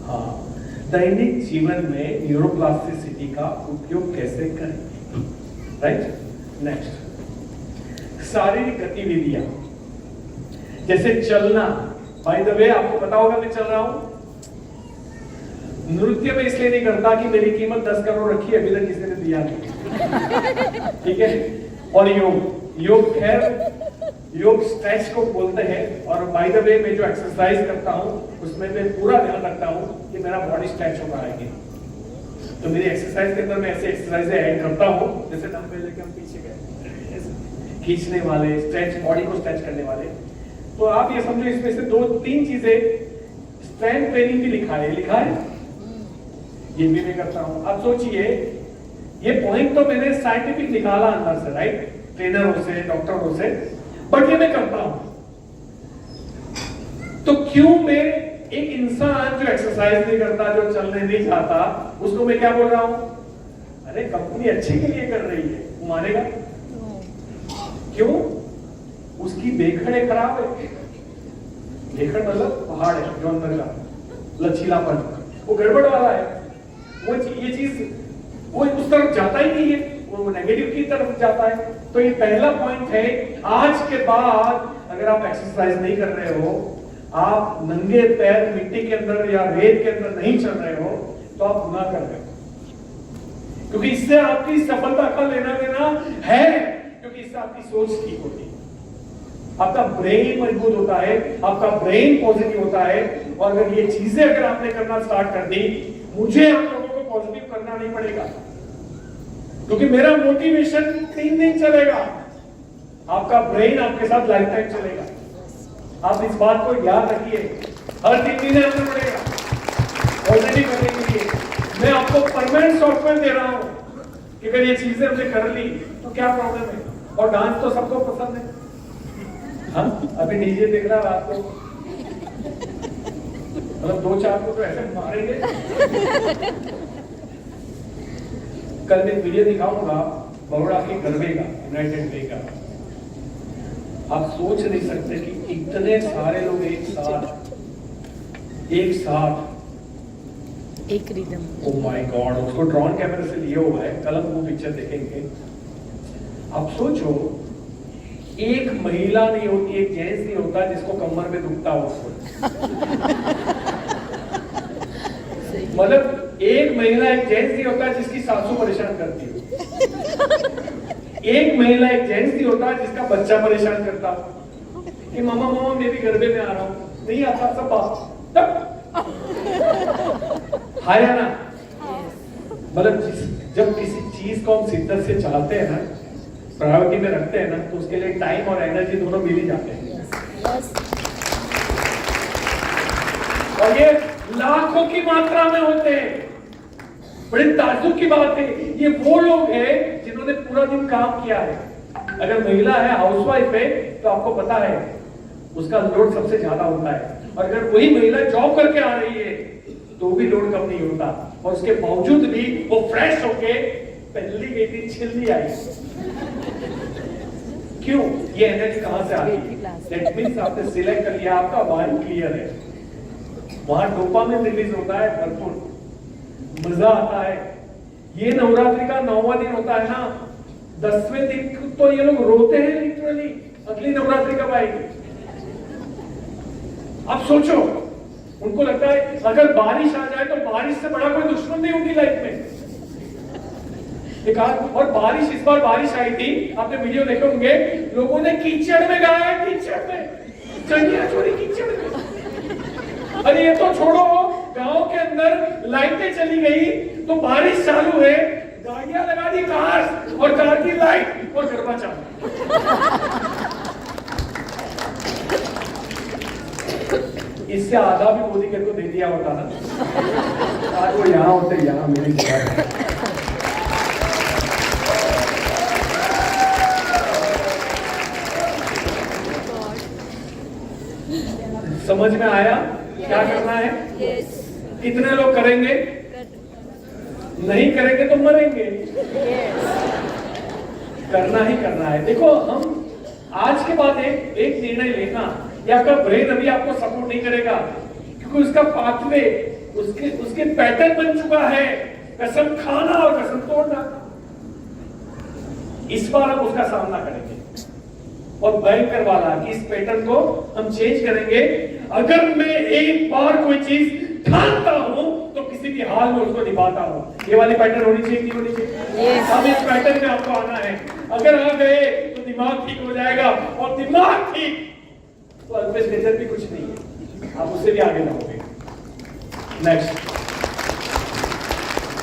हाँ, दैनिक जीवन में न्यूरोप्लास्टिसिटी का उपयोग कैसे करें, राइट। नेक्स्ट, शारीरिक गतिविधियां जैसे चलना। बाय द वे आपको पता होगा मैं चल रहा हूं, नृत्य में इसलिए नहीं करता कि मेरी कीमत 10 करोड़ रखी है, अभी तक किसी ने दिया नहीं, ठीक है। और योग खैर योग स्ट्रेच को बोलते हैं, और बाय द वे मैं जो एक्सरसाइज करता हूं उसमें मैं पूरा ध्यान रखता हूं कि मेरा बॉडी स्ट्रेच हो रहा है कि, तो मेरी एक्सरसाइज के अंदर मैं ऐसे एक्सरसाइज ऐड करता हूं, जैसे डंबल लेके हम पीछे गए, खींचने वाले, स्ट्रेच, बॉडी को स्ट्रेच करने वाले। तो आप ये समझो इसमें से 2-3 चीजें स्ट्रेंथ ट्रेनिंग भी लिखा है, ये भी मैं करता हूं। आप सोचिए, ये पॉइंट तो मैंने साइंटिफिक निकाला अंदर से, राइट, ट्रेनरों से, डॉक्टरों से, बट ये मैं करता हूं। तो क्यों मैं एक इंसान जो एक्सरसाइज नहीं करता, जो चलने नहीं जाता, उसको मैं क्या बोल रहा हूं, अरे कंपनी अच्छे के लिए कर रही है, वो मानेगा? क्यों? उसकी बेखड़े खराब है। बेखड़ मतलब पहाड़ है जो अंदर का लचीलापन, वो गड़बड़ वाला है, वो ये चीज वो उस तरफ जाता ही नहीं है, वो नेगेटिव की तरफ जाता है। तो ये पहला पॉइंट है, आज के बाद अगर आप एक्सरसाइज नहीं कर रहे हो, आप नंगे पैर मिट्टी के अंदर या रेत के अंदर नहीं चल रहे हो, तो आप गुनाह कर रहे हो, क्योंकि इससे आपकी सफलता का लेना देना है, क्योंकि इससे आपकी सोच ठीक होती है, आपका ब्रेन मजबूत होता है, आपका ब्रेन पॉजिटिव होता है। और अगर ये चीजें अगर आपने करना स्टार्ट कर दी, मुझे आप लोगों को पॉजिटिव करना नहीं पड़ेगा, क्योंकि मेरा मोटिवेशन 3 दिन चलेगा, आपका ब्रेन आपके साथ लाइफ टाइम चलेगा। आप इस बात को याद रखिए, हर 3 दिन आना पड़ेगा पॉजिटिव करने के लिए। मैं आपको परमानेंट सॉफ्टवेयर दे रहा हूं, कि अगर ये चीजें हमने कर ली तो क्या प्रॉब्लम है। और डांस तो सबको पसंद है। हाँ, अभी डीजे देख रहा रात को, मतलब 2-4 को तो ऐसे मारेंगे। कल मैं वीडियो दिखाऊंगा बड़ौदा के गरबे का, यूनाइटेड वे का। आप सोच नहीं सकते कि इतने सारे लोग एक साथ एक रिदम। ओह माय गॉड, उसको ड्रोन कैमरे से लिया हुआ है। कल हम वो पिक्चर देखेंगे। आप सोचो, एक महिला नहीं होती, एक जेंट्स नहीं होता जिसको कमर में दुखता हो। मतलब एक महिला एक जेंट्स नहीं होता जिसकी सासू परेशान करती हो। एक महिला एक जेंट्स नहीं होता जिसका बच्चा परेशान करता हो कि मामा मामा मैं भी गरबे में आ रहा हूं, नहीं आता सब हाय ना। मतलब जब किसी चीज को हम शिद्दत से चाहते हैं ना, प्रायोरिटी में रखते हैं ना, तो उसके लिए टाइम और एनर्जी दोनों मिल ही जाते हैं। और ये लाखों की मात्रा में होते हैं। बड़े ताज्जुब की बात है, ये वो लोग हैं जिन्होंने पूरा दिन काम किया है। अगर महिला है, हाउसवाइफ है, तो आपको पता है उसका लोड सबसे ज्यादा होता है। और अगर वही महिला जॉब करके आ रही है तो भी लोड कम नहीं होता। और उसके बावजूद भी वो फ्रेश होके पहली गई थी, छिल्ली आई। क्यों? ये एनर्जी कहां से आ रही है? दैट मींस आपने सिलेक्ट कर लिया, आपका माइंड क्लियर है, वहां डोपामिन रिलीज होता है, भरपूर मजा आता है। ये नवरात्रि का 9वां दिन होता है ना, 10वें दिन तो ये लोग रोते हैं लिटरली, अगली नवरात्रि कब आएगी। अब सोचो, उनको लगता है अगर बारिश आ जाए तो बारिश से बड़ा कोई दुश्मन नहीं होगी लाइफ में। और बारिश, इस बार बारिश आई थी, आपने वीडियो देखे होंगे, लोगों ने कीचड़ में गाया, कीचड़ में, चनिया चोरी कीचड़ में। अरे ये तो छोड़ो, गांव के अंदर लाइटें चली गई तो बारिश चालू है, गाड़ियां लगा दी कार, और कार की लाइट, और गरबा चालू। इससे आधा भी मोदी के को दे दिया होता ना, आज वो यहाँ होते, यहाँ मेरी जगह। समझ में आया क्या करना है? कितने लोग करेंगे? नहीं करेंगे तो मरेंगे। करना ही करना है। देखो, हम आज के बाद एक निर्णय लेना, या आपका ब्रेन अभी आपको सपोर्ट नहीं करेगा क्योंकि उसका पाथवे, उसके पैटर्न बन चुका है, कसम खाना और कसम तोड़ना। इस बार हम उसका सामना करेंगे और भयंकर वाला कि इस पैटर्न को हम चेंज करेंगे। अगर मैं एक बार कोई चीज ठानता हूं तो किसी भी हाल में उसको निभाता हूं। ये वाली पैटर्न होनी चाहिए, नहीं होनी चाहिए? अब इस पैटर्न में आपको आना है। अगर आ गए तो दिमाग ठीक हो जाएगा, और दिमाग ठीक तो अल्पेश नेचर भी कुछ नहीं है, आप उससे भी आगे बढ़ोगे। नेक्स्ट,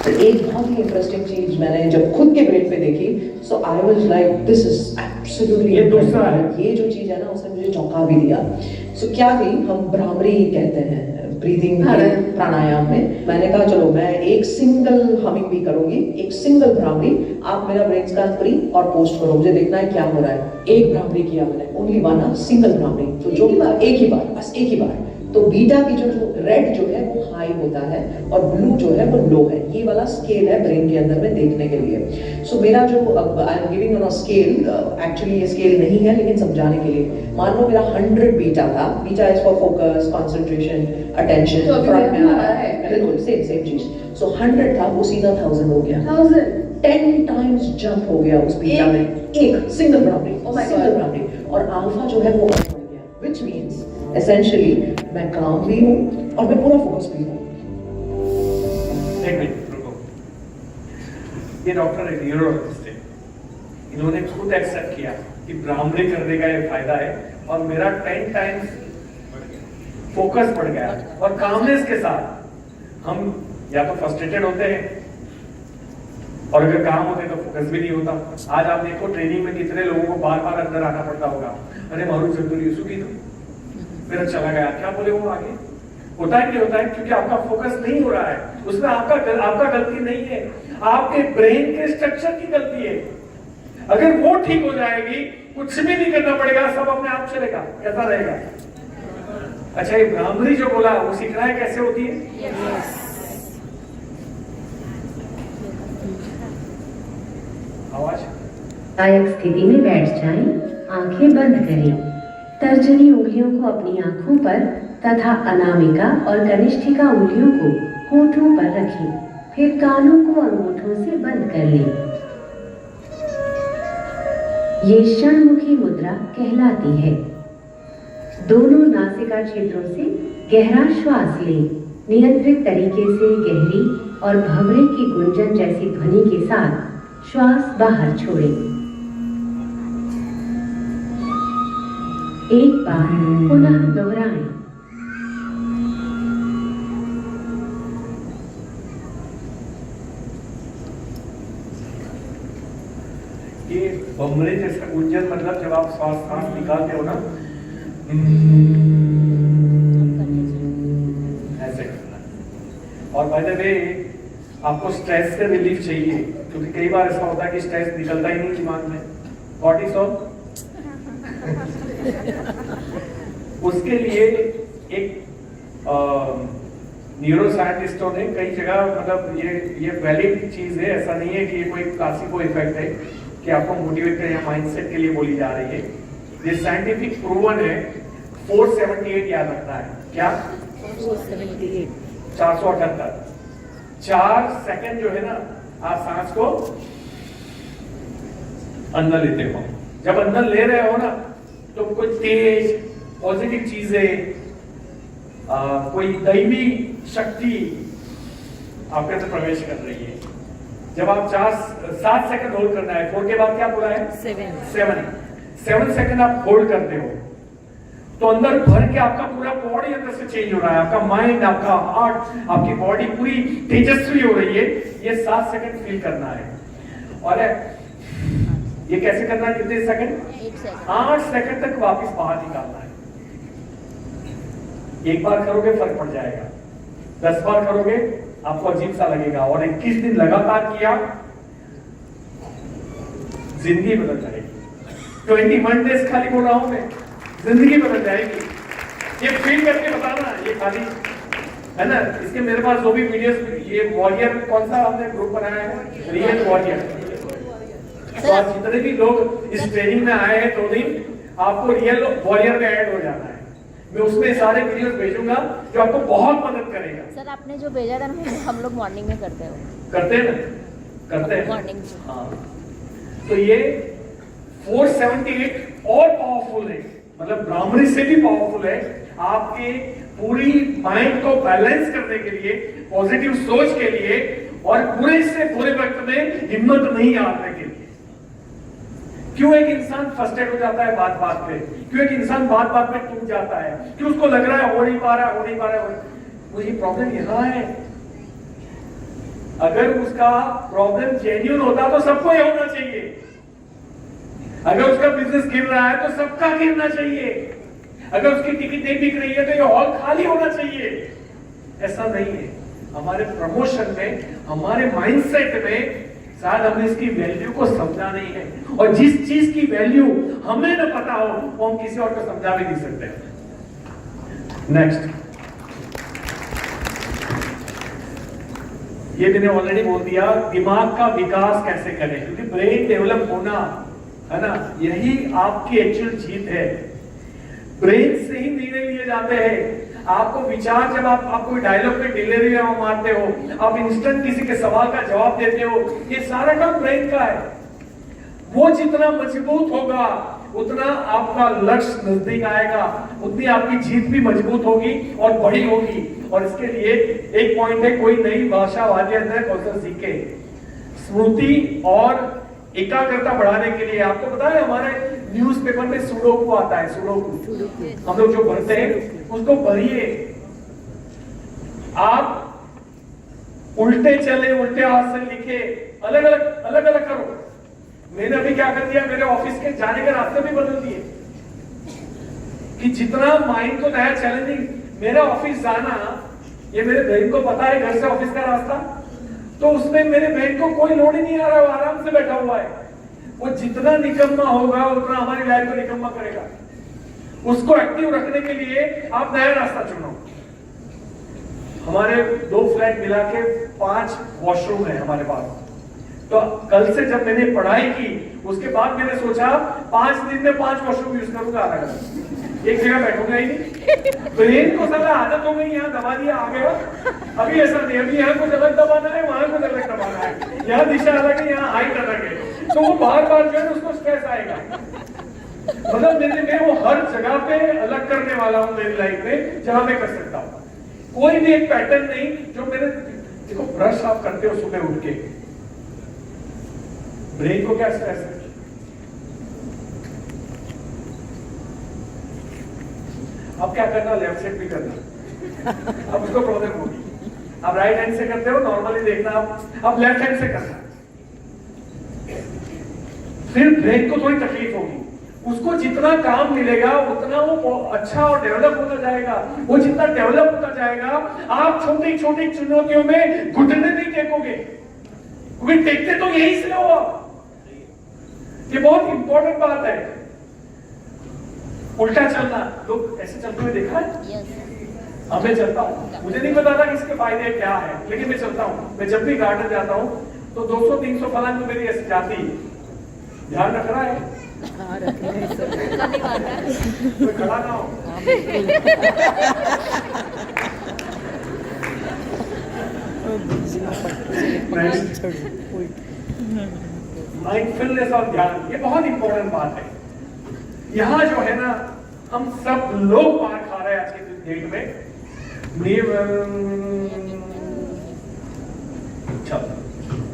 एक बहुत ही इंटरेस्टिंग चीज मैंने जब खुद के ब्रेन पे देखी, so I was like this is absolutely, ये दूसरा है, ये जो चीज है ना, उसने मुझे चौंका भी दिया। सो क्या थी, हम भ्रामरी कहते हैं ब्रीदिंग प्राणायाम में। मैंने कहा चलो मैं एक सिंगल हमिंग भी करूंगी, एक सिंगल भ्रामरी, आप मेरा ब्रेन स्कैन प्री और पोस्ट करो, मुझे देखना है क्या हो रहा है। एक भ्रामरी किया मैंने, ओनली वन, सिंगल भ्रामरी, तो जो एक ही बार, बस एक ही बार। तो बीटा की जो रेड जो है वो हाई होता है और ब्लू जो है वो लो है। ये वाला स्केल है ब्रेन के अंदर में देखने के लिए। सो मेरा जो I am giving on a scale, actually ये स्केल नहीं है लेकिन समझाने के लिए, मान लो मेरा 100 बीटा था। Beta is for focus, concentration, attention, front में आ रहा है, बिल्कुल सेम चीज। सो 100 था, वो सीधा 1000 हो गया। 10 टाइम्स जंप हो गया उस बीटा में, एक सिंगल भ्रामरी, सिंगल भ्रामरी। और अल्फा जो है वो बढ़ गया, व्हिच मींस एसेंशियली मैं काम भी हूं और मैं पूरा फोकस भी हूं। एक मिनट रुको, ये डॉक्टर है, न्यूरोलॉजिस्ट है, इन्होंने खुद एक्सेप्ट किया कि भ्रामरी करने का ये फायदा है और मेरा 10 टाइम्स फोकस बढ़ गया। और कामनेस के साथ हम या तो फ्रस्ट्रेटेड होते हैं, और अगर काम होते तो फोकस भी नहीं होता। आज आप देखो ट्रेनिंग में कितने लोगों को बार बार अंदर आना पड़ता होगा, अरे मारू जरूरी सुखी तो मेरा चला गया, क्या बोले वो आगे, होता है नहीं होता है? क्योंकि आपका फोकस नहीं हो रहा है उसमें। आपका गलती नहीं है, आपके ब्रेन के स्ट्रक्चर की गलती है। अगर वो ठीक हो जाएगी, कुछ भी नहीं करना पड़ेगा, सब अपने आप चलेगा। कैसा रहेगा? अच्छा, ये भ्रामरी जो बोला वो सीखना है कैसे होती है? आवाज लायक स्थिति में बैठ जाएं, आंखें बंद करें। तर्जनी उंगलियों को अपनी आंखों पर तथा अनामिका और कनिष्ठिका उंगलियों को होठों पर रखें। फिर कानों को अंगूठों से बंद कर लें। ये षणमुखी मुद्रा कहलाती है। दोनों नासिका क्षेत्रों से गहरा श्वास लें। नियंत्रित तरीके से गहरी और भंवरे की गुंजन जैसी ध्वनि के साथ श्वास बाहर छोड़ें। एक बार पुनः दोहराएं। ये भंवरे जैसा गुंजन मतलब जब आप सांस निकालते हो ना, ऐसे करना। और बाय द वे, आपको स्ट्रेस से रिलीफ चाहिए, क्योंकि कई बार ऐसा होता है कि स्ट्रेस निकलता ही नहीं दिमाग में। कॉर्टिसोल उसके लिए एक न्यूरो साइंटिस्टों ने कई जगह, मतलब ये वैलिड चीज है, ऐसा नहीं है कि ये कोई प्लासिबो इफेक्ट है कि आपको मोटिवेट करे या माइंडसेट के लिए बोली जा रही है। ये साइंटिफिक प्रूवन है। 478 याद रखना है। क्या? 478। 4 सेकंड जो है ना, आप सांस को अंदर लेते हो। जब अंदर ले रहे हो ना, तो कोई तेज पॉजिटिव चीजें, कोई दैवी शक्ति आपके अंदर प्रवेश कर रही है। जब आप 7 सेकंड होल्ड करना है। 4 के बाद क्या बोला है? 7 सेकंड आप होल्ड करते हो, तो अंदर भर के आपका पूरा बॉडी अंदर से चेंज हो रहा है। आपका माइंड, आपका हार्ट, आपकी बॉडी पूरी तेजस्वी हो रही है। ये 7 सेकंड फील करना है। और ये कैसे करना है? कितने सेकंड? 8 सेकंड तक वापस बाहर निकालना है। एक बार करोगे फर्क पड़ जाएगा, 10 बार करोगे आपको अजीब सा लगेगा, और 21 दिन लगातार किया, जिंदगी बदल जाएगी। 21 डेज खाली बोल रहा हूं मैं, जिंदगी बदल जाएगी। ये फील करके बताना, ये खाली है ना। इसके मेरे पास जो भी वीडियोस, ये वॉरियर कौन सा हमने ग्रुप बनाया है, रियल वॉरियर। तो आप जितने भी लोग इस ट्रेनिंग में आए हैं 2 दिन, आपको रियल वॉरियर में ऐड हो जाना है। मैं उसमें सारे वीडियोस भेजूंगा जो आपको बहुत मदद करेगा। सर, आपने जो भेजा था ना, हम लोग मॉर्निंग में करते हैं। करते हैं ना, करते हैं मॉर्निंग। हाँ, तो ये 478 और पावरफुल है, मतलब ब्राह्मणी से भी पावरफुल है। आपके पूरी माइंड को बैलेंस करने के लिए, पॉजिटिव सोच के लिए, और बुरे से बुरे वक्त में हिम्मत नहीं हारने के लिए। क्यों एक इंसान फ्रस्ट्रेट हो जाता है बात बात पे? क्यों एक इंसान बात बात पे टूट जाता है? क्यों उसको लग रहा है हो नहीं पा रहा, हो नहीं पा रहा? वो ये प्रॉब्लम यहाँ है। अगर उसका प्रॉब्लम जेन्युइन होता तो सबको ये होना चाहिए। अगर उसका बिजनेस गिर रहा है तो सबका गिरना चाहिए। अगर उसकी टिकट नहीं बिक रही है तो ये हॉल खाली होना चाहिए। ऐसा नहीं है। हमारे प्रमोशन में, हमारे माइंडसेट में शायद हमने इसकी वैल्यू को समझा नहीं है, और जिस चीज की वैल्यू हमें न पता हो वो हम किसी और को समझा भी नहीं सकते। नेक्स्ट, ये मैंने ऑलरेडी बोल दिया, दिमाग का विकास कैसे करें, क्योंकि ब्रेन डेवलप होना है ना, यही आपकी एक्चुअल जीत है। ब्रेन से ही निर्णय लिए जाते हैं। आपको विचार, जब आप कोई डायलॉग पे डिलीवरी मारते हो, आप इंस्टेंट किसी के सवाल का जवाब देते हो, ये सारा काम ब्रेन का है। वो जितना मजबूत होगा उतना आपका लक्ष्य नजदीक आएगा, उतनी आपकी जीत भी मजबूत होगी और बड़ी होगी। और इसके लिए एक पॉइंट है, कोई नई भाषा वाद्य कौशल सीखे। स्मृति और एकाग्रता बढ़ाने के लिए आपको पता है, हमारे न्यूज़पेपर में सुडोकू आता है। सुडोकू हम लोग जो पढ़ते हैं उसको पढ़िए। आप उल्टे चले, उल्टे हाथ से लिखे, अलग अलग करो। मैंने अभी क्या कर दिया, मेरे ऑफिस के जाने के रास्ते भी बदल दिए कि जितना माइंड को नया चैलेंजिंग मेरा ऑफिस जाना, ये मेरे बहन को पता है घर से ऑफिस का रास्ता, तो उसमें मेरे बहन को कोई लोड ही नहीं आ रहा है, वो आराम से बैठा हुआ है। वो जितना निकम्मा होगा उतना हमारी लाइफ को निकम्मा करेगा। उसको एक्टिव रखने के लिए आप नया रास्ता चुनो। हमारे 2 फ्लैट मिला के 5 वॉशरूम है हमारे पास। तो कल से जब मैंने पढ़ाई की, उसके बाद मैंने सोचा 5 दिन में 5 वॉशरूम यूज करूंगा, आधा घंटा एक जगह बैठूंगा ही नहीं। ब्रेन को साला आदत हो गई, यहाँ दबा दिया आ गया। अभी ऐसा नहीं, अभी यहाँ कुछ अलग दबाना है, वहां कुछ अलग दबाना है, यहाँ दिशा अलग है, यहाँ हाइट अलग है, तो वो बार बार जो है उसको स्ट्रेस आएगा। मतलब मैं वो हर जगह पे अलग करने वाला हूँ मेरी लाइफ में, जहां मैं कर सकता हूँ। कोई भी एक पैटर्न नहीं जो मेरे, देखो ब्रश आप करते हो सुबह उठ के, ब्रेन को क्या स्ट्रेस है? अब क्या करना, लेफ्ट साइड भी करना, अब उसको प्रॉब्लम होगी। आप राइट हैंड से करते हो, नॉर्मली देखना आप लेफ्ट हैंड से करना, फिर ब्रेन को थोड़ी तकलीफ होगी। उसको जितना काम मिलेगा उतना वो अच्छा और डेवलप होता जाएगा। वो जितना डेवलप होता जाएगा, आप छोटी छोटी चुनौतियों में घुटने नहीं टेकोगे, क्योंकि टेकते तो यही से हो। ये बहुत इंपॉर्टेंट बात है। उल्टा चलना, लोग ऐसे चलते हुए देखा है? अब मैं चलता हूँ, मुझे नहीं पता था कि इसके फायदे क्या है, लेकिन मैं चलता हूँ। मैं जब भी गार्डन जाता हूँ तो 200-300 फलांग तो मेरी ऐसे जाती है। ध्यान रख रहा है? कोई खड़ा ना हो। माइंडफुलनेस और ध्यान, ये बहुत इंपॉर्टेंट बात है। यहाँ जो है ना, हम सब लोग मार खा रहे हैं आज के डेट में।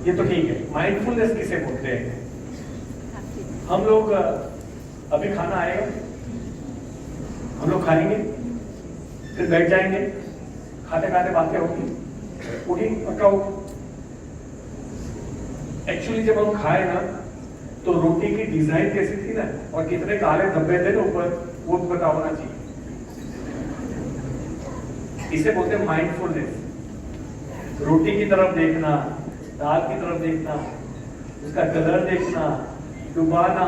ये तो ठीक है, माइंडफुलनेस किसे बोलते हैं? हम लोग अभी खाना आएगा, हम लोग खाएंगे, फिर बैठ जाएंगे, खाते खाते बातें होगी, उठी पक्का होगी। एक्चुअली जब हम खाए ना, तो रोटी की डिजाइन कैसी थी ना, और कितने काले धब्बे थे ना ऊपर, वो पता होना चाहिए। इसे बोलते हैं माइंडफुलनेस। रोटी की तरफ देखना, दाल की तरफ देखना, उसका कलर देखना, डुबाना,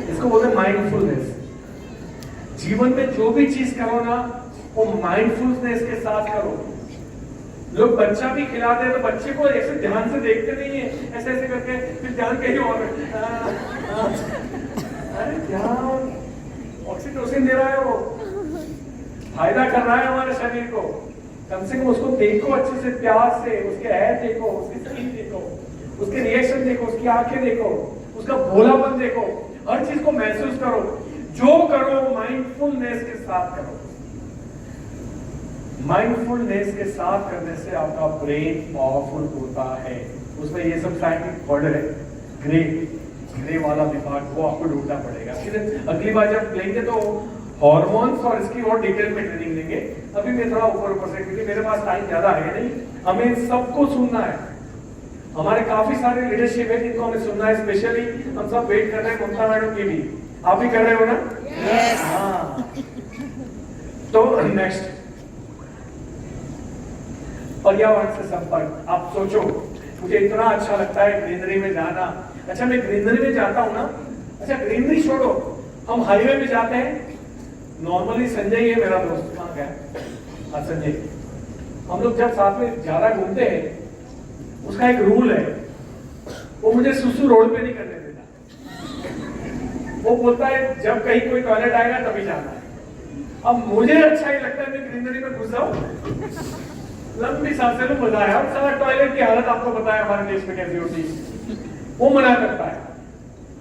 इसको बोलते हैं माइंडफुलनेस। जीवन में जो भी चीज करो ना, वो माइंडफुलनेस के साथ करो। लोग बच्चा भी खिलाते हैं तो बच्चे को ऐसे ध्यान से देखते नहीं है, ऐसे ऐसे करके, फिर ध्यान कहीं और। अरे ध्यान ऑक्सीटोसिन दे रहा है, वो फायदा कर रहा है हमारे शरीर को। कम से कम उसको देखो अच्छे से, प्यार से, उसके हेयर देखो, उसकी स्किन देखो, उसके रिएक्शन देखो, उसकी आंखें देखो, उसका भोलापन देखो, हर चीज को महसूस करो। जो करो माइंडफुलनेस के साथ करो। माइंडफुलनेस के साथ करने से आपका ब्रेन पावरफुल होता है। उसमें ये सब साइंटिफिक वर्ड है, ग्रे वाला विभाग, वो आपको ढूंढना पड़ेगा। फिर अगली बार जब लेंगे तो हॉर्मोन्स और इसकी और डिटेल में ट्रेनिंग लेंगे। अभी मैं थोड़ा ऊपर से, क्योंकि मेरे पास टाइम ज्यादा है नहीं, हमें सबको सुनना है। हमारे काफी सारे लीडरशिप है जिनको हमें सुनना है। स्पेशली हम सब वेट कर रहे हैं ममता मैडम की भी। आप भी कर रहे हो ना? yes. हाँ। तो नेक्स्ट, पर्यावरण से संपर्क। आप सोचो, मुझे इतना अच्छा लगता है ग्रीनरी में जाना। अच्छा, मैं ग्रीनरी में जाता हूँ ना, अच्छा ग्रीनरी छोड़ो, हम हाईवे में जाते हैं। नॉर्मली संजय ही है मेरा दोस्त, कहाँ गया? हाँ संजय। हम लोग जब साथ में ज्यादा घूमते हैं, उसका एक रूल है, वो मुझे सुसु रोड पे नहीं करने देता। वो बोलता है जब कहीं कोई टॉयलेट आएगा तभी जाना है। अब मुझे अच्छा ही लगता है, मैं ग्रीनरी में घुस जाऊं, लंबी सांसें लो, मजा आया। और सारा टॉयलेट की हालत आपको पता है हमारे देश में कैसी होती है, वो मना करता है।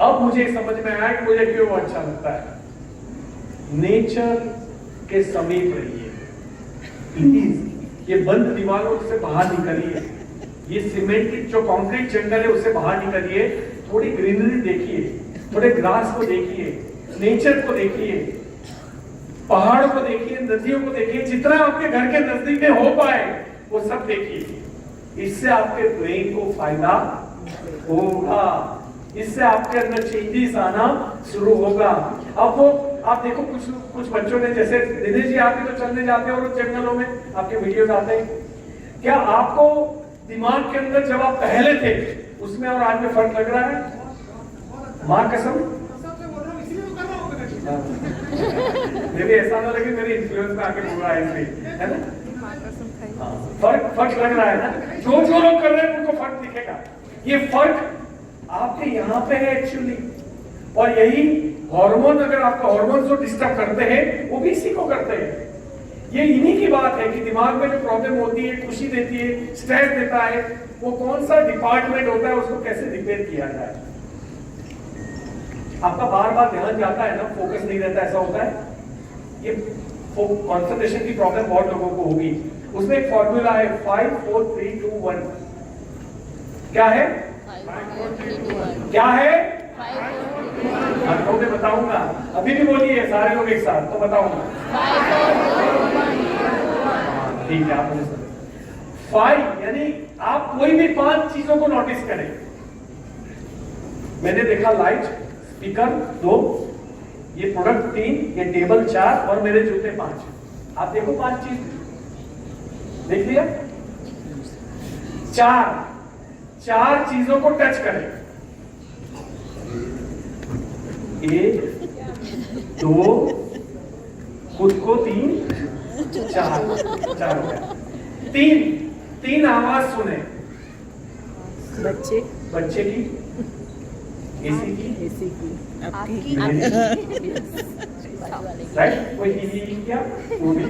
अब मुझे समझ में आया कि मुझे क्यों वो अच्छा लगता है। नेचर के समीप रहिए प्लीज। ये बंद दीवारों से बाहर निकलिए, ये सीमेंट की जो कंक्रीट जंगल है उससे बाहर निकलिए। थोड़ी ग्रीनरी देखिए, थोड़े ग्रास को देखिए, नेचर को देखिए, पहाड़ों को देखिए, नदियों को देखिए, जितना आपके घर के नजदीक में हो पाए वो सब देखिए। इससे आपके ब्रेन को फायदा होगा, इससे आपके अंदर चेंजेस आना शुरू होगा। अब वो आप देखो कुछ बच्चों ने, जैसे दिनेश जी आप भी तो चलने जाते हो जंगलों में, आपके वीडियोस आते हैं, क्या आपको दिमाग के अंदर जब आप पहले थे उसमें और आज में फर्क लग रहा है? मां कसम मेरी ऐसा ना लगे मेरी इन्फ्लुएंस में आके बोल रहा है इसलिए, है ना? फर्क लग रहा है ना? जो लोग कर रहे हैं उनको फर्क दिखेगा। ये फर्क आपके यहाँ पे है एक्चुअली। और यही हार्मोन, अगर आपका हार्मोन जो डिस्टर्ब करते हैं वो भी इसी को करते हैं। ये इन्हीं की बात है कि दिमाग में जो प्रॉब्लम होती है, खुशी देती है, स्ट्रेस देता है, वो कौन सा डिपार्टमेंट होता है, उसको कैसे रिपेयर किया जाए। आपका बार बार ध्यान जाता है ना, फोकस नहीं रहता, ऐसा होता है। ये कंसंट्रेशन की प्रॉब्लम बहुत लोगों को होगी। उसमें एक फॉर्मूला है 5 4 3 2 1। क्या है? 5 4 3 2 1। क्या है? 5 4 3 2 1। तो मैं बताऊंगा, अभी भी बोलिए सारे लोग एक साथ, तो बताऊंगा। 5 4 3 2 1। ठीक है, आप मुझे समझ। 5 यानी आप कोई भी 5 चीजों को नोटिस करें। मैंने देखा लाइट, स्पीकर 2, ये प्रोडक्ट 3, ये टेबल 4 और मेरे जूते 5। आप देखो 5 चीज देख लिया। 4 चीजों को टच करें। 1 2 खुद को 3 4 हो गया। 3 आवाज सुने। बच्चे की, एसी की, आपकी राइट? कोई टीवी क्या, वो भी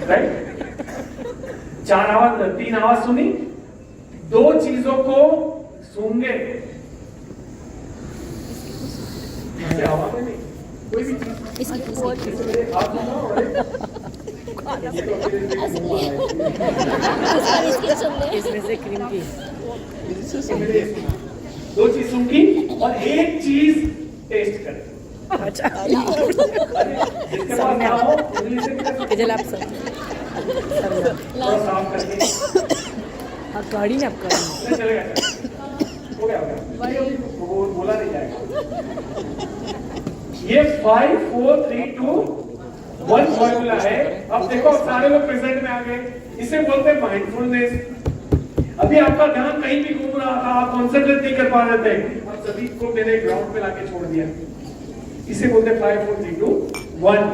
राइट। 4 आवाज, 3 आवाज सुनी। 2 चीजों को सूंघे। आवाज नहीं, कोई भी चीज आप इसमें से क्रीम की 2 चीज सूंघी और 1 चीज टेस्ट करें। अच्छा जिसके पास ना हो इंग्लिश से जल आप सब थोड़ा साफ करके आप गाड़ी में आपका चलेगा। हो गया वो बोला नहीं जाएगा। ये 5 4 3 2 1 फॉर्मूला है। अब देखो सारे लोग प्रेजेंट में आ गए। इसे बोलते हैं माइंडफुलनेस। अभी आपका ध्यान कहीं भी घूम रहा था, आप कॉन्सेंट्रेट नहीं कर पा रहे थे, अब सभी को मैंने ग्राउंड पे लाके छोड़ दिया। इसे बोलते हैं 5 4 3 2 1।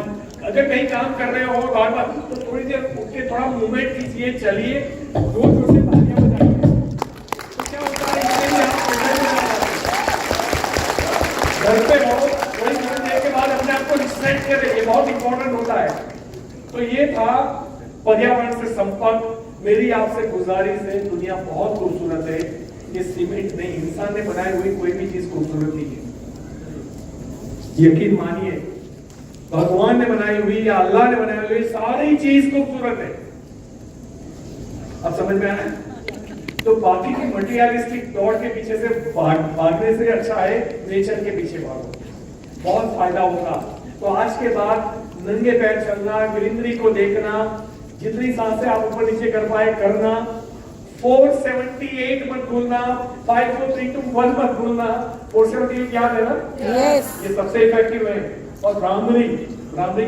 अगर कहीं काम कर रहे हो बार बार, तो थोड़ी देर उठ के थोड़ा मूवमेंट कीजिए, चलिए, जोर जोर से तालियां बजाइए। तो क्या होता है, इससे भी आप प्रेजेंट में आ जाते हैं। घर पे हो, थोड़ी देर के बाद अपने आप को रिसेट करें, ये बहुत इंपॉर्टेंट होता है। तो ये था पर्यावरण से संपर्क। मेरी आपसे गुजारिश है, दुनिया बहुत खूबसूरत है। ये सीमेंट नहीं, इंसान ने बनाई हुई कोई भी चीज खूबसूरत नहीं है। यकीन मानिए, भगवान ने बनाई हुई या अल्लाह ने बनाई हुई सारी चीज खूबसूरत है। अब समझ में आया? तो बाकी की मटेरियलिस्टिक दौड़ के पीछे से भागने से अच्छा है नेचर के पीछे भागो, बहुत फायदा होगा। तो आज के बाद नंगे पैर चलना, ग्रीनरी को देखना, जितनी सांसें आप ऊपर नीचे कर पाए करना, 478 मत भूलना, 5 4 3 2 1 मत भूलना। 478 याद है ना? यस। ये सबसे इफेक्टिव है। और ब्राह्मणी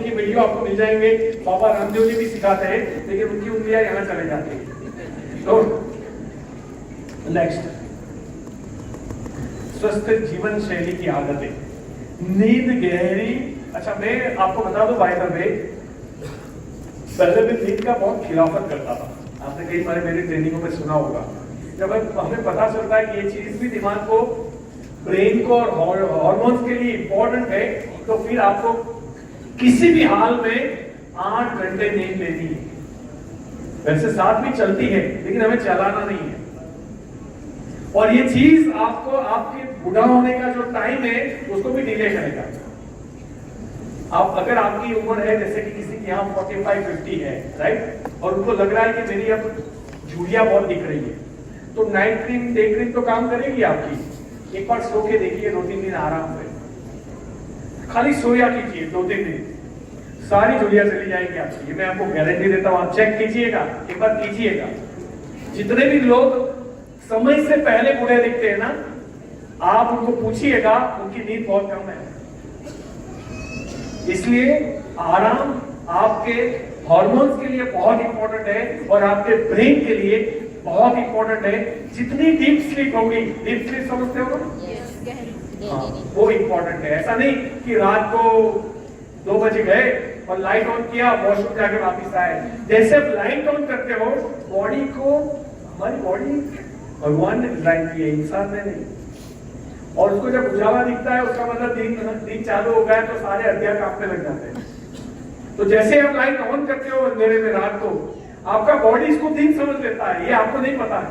की वीडियो आपको मिल जाएंगे। बाबा रामदेव जी भी सिखाते हैं, लेकिन उनकी उंगलियां यहाँ चले जाती है। तो नेक्स्ट, स्वस्थ जीवन शैली की आदतें, नींद गहरी। अच्छा, मैं आपको बता दूं बाय द वे, पहले मैं नींद का बहुत खिलाफत करता था। आपने कई बार मेरी ट्रेनिंगों में सुना होगा। जब हमें पता चलता है कि ये चीज भी दिमाग को, ब्रेन को और हार्मोन्स के लिए इंपॉर्टेंट है, तो फिर आपको किसी भी हाल में 8 घंटे नींद लेनी है। वैसे 7 भी चलती है, लेकिन हमें चलाना नहीं है। और ये चीज आपको आपके बुढ़ा होने का जो टाइम है उसको भी डिले करेगा। आप अगर आपकी उम्र है, जैसे कि किसी की यहाँ 45-50 है, राइट, और उनको लग रहा है कि मेरी अब झुर्रियां बहुत दिख रही है, तो नाइट क्रीम डे क्रीम तो काम करेगी आपकी। एक बार सो के देखिए 2-3 दिन आराम से, खाली सोया कीजिए 2-3 दिन, सारी झुर्रियां चली जाएगी आपकी। ये मैं आपको गारंटी देता हूं। आप चेक कीजिएगा, एक बार कीजिएगा। जितने भी लोग समय से पहले बूढ़े दिखते हैं ना, आप उनको पूछिएगा, उनकी नींद बहुत कम है। इसलिए आराम आपके हार्मोन्स के लिए बहुत इंपॉर्टेंट है और आपके ब्रेन के लिए बहुत इंपॉर्टेंट है। जितनी डीप स्लीप होगी, डीप स्लीप समझते हो ना? हाँ, वो इंपॉर्टेंट है। ऐसा नहीं कि रात को 2 बजे गए और लाइट ऑन किया, वॉशरूम जाके वापस आए। जैसे आप लाइट ऑन करते हो, बॉडी को, हमारी बॉडी भगवान ने डिजाइन की है, इंसान ने नहीं। और उसको जब उजाला दिखता है, उसका मतलब दिन चालू हो गया, तो सारे हथियार कांपने लग जाते हैं। तो जैसे आप लाइट ऑन करते हो अंधेरे में रात को, आपका बॉडी इसको दिन समझ लेता है, ये आपको नहीं पता है,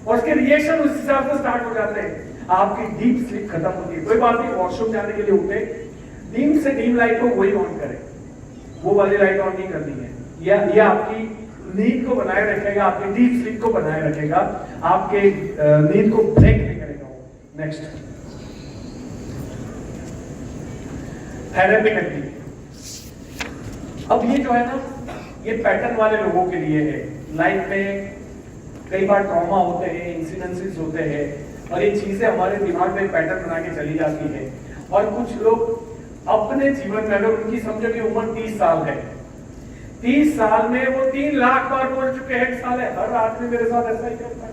और उसके रिएक्शन उस हिसाब से स्टार्ट हो जाते हैं। आपकी डीप स्लीप खत्म होती है। कोई बात नहीं, वॉशरूम जाने के लिए उठे, डीम से डीम लाइट को वही ऑन करें, वो वाली लाइट ऑन नहीं करनी है। यह आपकी नींद को बनाए रखेगा, आपकी डीप स्लीप को बनाए रखेगा, आपके नींद को ब्रेक नहीं करेगा। Next, therapy technique. अब ये जो है ना, ये पैटर्न वाले लोगों के लिए है। लाइफ में कई बार ट्रॉमा होते हैं, इंसिडेंसेस होते हैं, और ये चीजें हमारे दिमाग में पैटर्न बना के चली जाती है। और कुछ लोग अपने जीवन में, अगर उनकी समझो कि उम्र 30 साल है, 30 साल में वो 3 लाख बार बोल चुके हैं, साल है, हर आदमी मेरे साथ ऐसा ही करता है,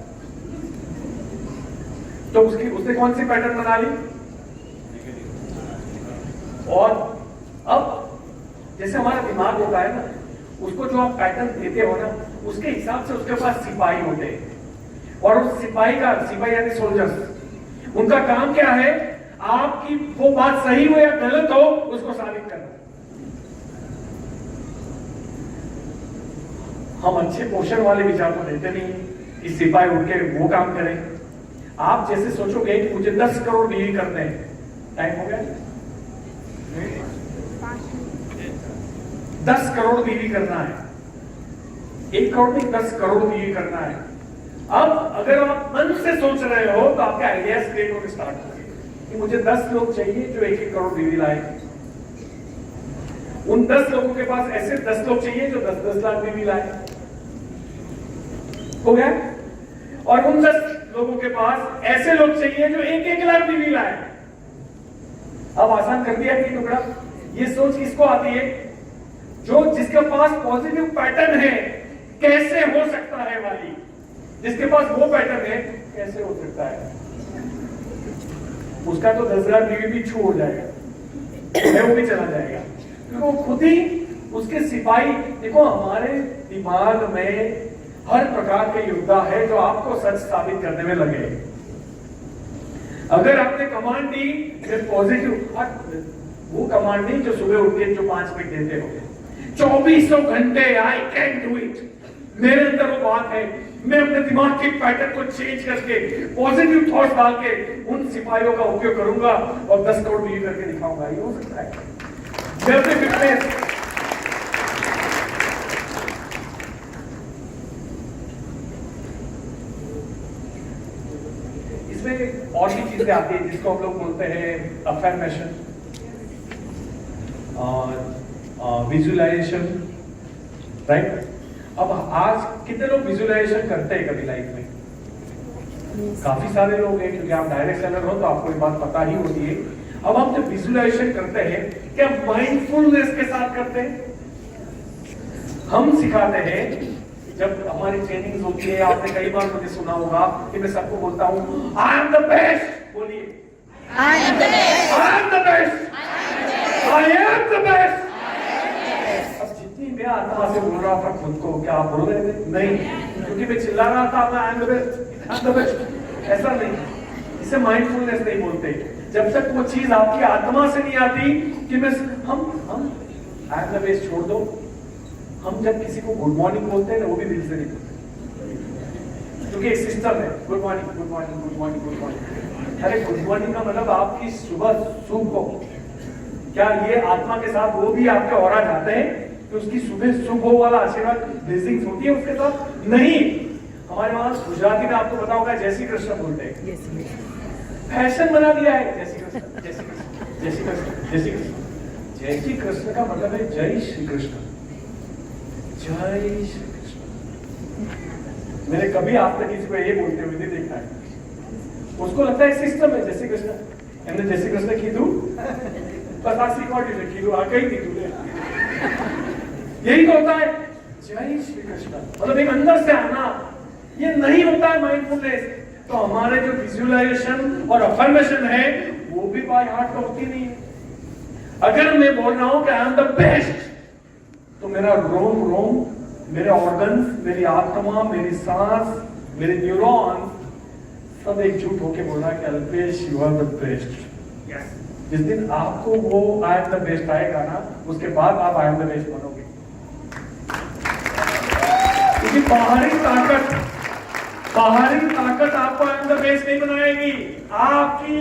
तो उसने कौन सी पैटर्न बना ली? और अब जैसे हमारा दिमाग होता है ना, उसको जो आप पैटर्न देते हो ना, उसके हिसाब से उसके पास सिपाही होते हैं, और उस सिपाही यानी सोल्जर्स, उनका काम क्या है? आपकी वो बात सही हो या गलत हो, उसको साबित करना। हम अच्छे पोषण वाले विचार को देते नहीं कि सिपाही उठ के वो काम करें। आप जैसे सोचोगे कि मुझे 10 करोड़ बीवी करने हैं, टाइम हो गया, 10 करोड़ बीवी करना है, 1 करोड़ नहीं 10 करोड़ बीवी करना है। अब अगर आप मन से सोच रहे हो, तो आपके आइडियाज क्रिएट होने स्टार्ट होंगे कि मुझे 10 लोग चाहिए जो 1-1 करोड़ बीवी लाए। उन 10 लोगों के पास ऐसे 10 लोग चाहिए जो 10-10 लाख बीवी लाए। हो गया? और उन 10 लोगों के पास ऐसे लोग चाहिए जो 1-1 लाख बीवी लाए। अब आसान कर दिया कि टुकड़ा। ये सोच किसको आती है? जिसके पास पॉजिटिव पैटर्न है, कैसे हो सकता है वाली। जिसके पास वो पैटर्न है, कैसे हो सकता है, उसका तो 10,000 बीवी भी छू हो जाएगा, वो भी चला जाएगा, क्योंकि वो खुद ही उसके सिपाही। देखो, हमारे दिमाग में हर प्रकार के योद्धा है जो आपको सच साबित करने में लगे। अगर आपने कमांड दी पॉजिटिव, वो कमांड नहीं जो सुबह उठ के जो 5 मिनट देते हो, 2400 घंटे आई कैन डू इट, मेरे अंदर वो बात है। मैं अपने दिमाग के पैटर्न को चेंज करके पॉजिटिव थॉट्स डाल के उन सिपाहियों का उपयोग करूंगा और 10 करोड़ बीवी करके दिखाऊंगा। ये हो सकता है। मैं अपने फिटनेस, इसमें और भी चीजें आती है जिसको हम लोग बोलते हैं अफर्मेशन और विजुअलाइजेशन, राइट। अब आज कितने लोग विजुअलाइजेशन करते हैं कभी लाइफ में? काफी सारे लोग हैं, क्योंकि आप डायरेक्ट सेलर हो तो आपको ये बात पता ही होती है। अब हम जब विजुअलाइजेशन करते हैं, क्या माइंडफुलनेस के साथ करते हैं? हम सिखाते हैं, जब हमारी ट्रेनिंग होती है, आपने कई बार मुझे सुना होगा कि मैं सबको बोलता हूँ आई एम द बेस्ट। बोलिए, I am the best, I am the best, I am the best. मैं आत्मा से बोल रहा था खुद को, क्या आप बोल रहे थे? नहीं, क्योंकि मैं चिल्ला रहा था मैं आई am the best, I am the best. ऐसा नहीं, इसे माइंडफुलनेस नहीं बोलते। जब तक वो चीज आपकी आत्मा से नहीं आती कि मैं हम आई एम द बेस्ट छोड़ दो। हम जब किसी को गुड मॉर्निंग बोलते हैं ना, वो भी दिल से नहीं बोलते, क्योंकि एक सिस्टम है, good morning good morning good morning good morning. अरे गुड मॉर्निंग का मतलब आपकी सुबह शुभ हो। क्या ये आत्मा के साथ वो भी आपके ऑरा जाते हैं कि उसकी सुबह शुभ हो वाला आशीर्वाद ब्लेसिंग्स होती है उसके साथ? नहीं। हमारे वहां गुजराती में आपको पता होगा जय श्री कृष्ण बोलते हैं, फैशन बना दिया है। जय श्री कृष्ण, जय श्री कृष्ण, जय श्री कृष्ण, जय श्री कृष्ण। जय श्री कृष्ण का मतलब है जय श्री कृष्ण, जय श्री कृष्ण। मैंने कभी आप तक किसी को ये बोलते हुए नहीं देखा है। उसको लगता है सिस्टम है जय श्री कृष्ण, हमने जय श्री कृष्ण की बस 80 किलो आ गई थी तूने। यही तो होता है। जय श्री कृष्ण, मतलब एक अंदर से आना, ये नहीं होता है माइंडफुलनेस। तो हमारे जो विजुअलाइजेशन और अफर्मेशन है वो भी बाय हार्ट तो होती नहीं है। अगर मैं बोल रहा हूं कि आई एम द बेस्ट, तो मेरा रोम रोम, मेरे ऑर्गन्स, मेरी आत्मा, मेरी सांस, मेरे न्यूरॉन सब एकजुट होके बोला कि Alpesh you are the best. जिस दिन आपको वो आई एम द बेस्ट आएगा ना, उसके बाद आप आई एम द बेस्ट बनोगे। क्योंकि बाहरी ताकत आपको आई एम द बेस्ट नहीं बनाएगी, आपकी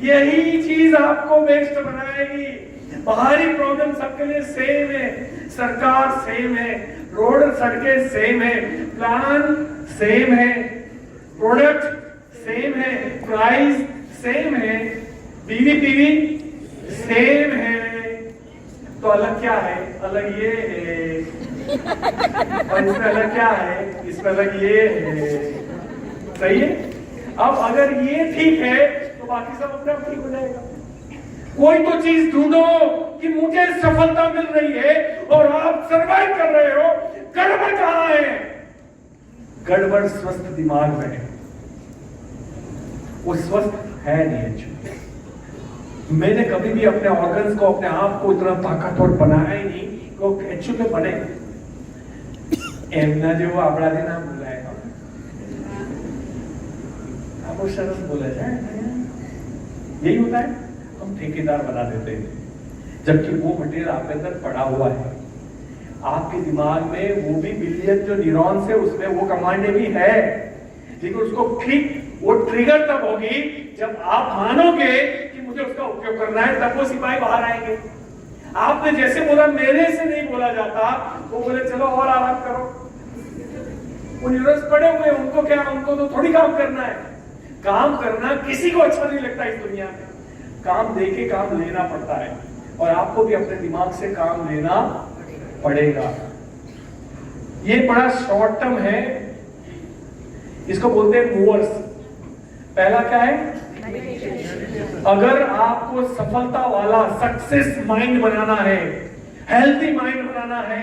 यही चीज आपको बेस्ट बनाएगी। बाहरी प्रॉब्लम सबके लिए सेम है, सरकार सेम है, रोड सड़कें सेम है, प्लान सेम है, प्रोडक्ट सेम है, प्राइस सेम है, बीवी सेम है। तो अलग क्या है? अलग ये है, और इसमें अलग क्या है? इसमें अलग ये है। सही है? अब अगर ये ठीक है तो बाकी सब अपने आप ठीक हो जाएगा। कोई तो चीज ढूंढो कि मुझे सफलता मिल रही है और आप सर्वाइव कर रहे हो। गड़बड़ कहां है? गड़बड़ स्वस्थ दिमाग में है, वो स्वस्थ है नहीं एक्चुअली। मैंने कभी भी अपने ऑर्गन्स को, अपने आप को इतना ताकतवर बनाया ही नहीं तो एक्चुअली बने। एमना जो आपड़ा नाम बोलाएगा, आपको सरस बोला जाए, यही होता है। हम ठेकेदार बना देते हैं, जबकि वो मटेरियल आपके अंदर पड़ा हुआ है। आपके दिमाग में वो भी बिलियन जो न्यूरॉन्स है उसमें वो कमांड भी है, लेकिन उसको वो ट्रिगर तब होगी जब आप मानोगे कि मुझे उसका उपयोग करना है, तब वो सिपाही बाहर आएंगे। आपने जैसे बोला, मेरे से नहीं बोला जाता, वो बोले चलो और आराम करो। वो न्यूरॉन्स पड़े हुए, उनको क्या, उनको तो थोड़ी काम करना है। काम करना किसी को अच्छा नहीं लगता इस दुनिया में। काम देके काम लेना पड़ता है, और आपको भी अपने दिमाग से काम लेना पड़ेगा। ये बड़ा शॉर्ट टर्म है, इसको बोलते हैं मूवर्स। पहला क्या है? अगर आपको सफलता वाला सक्सेस माइंड बनाना है, हेल्थी माइंड बनाना है,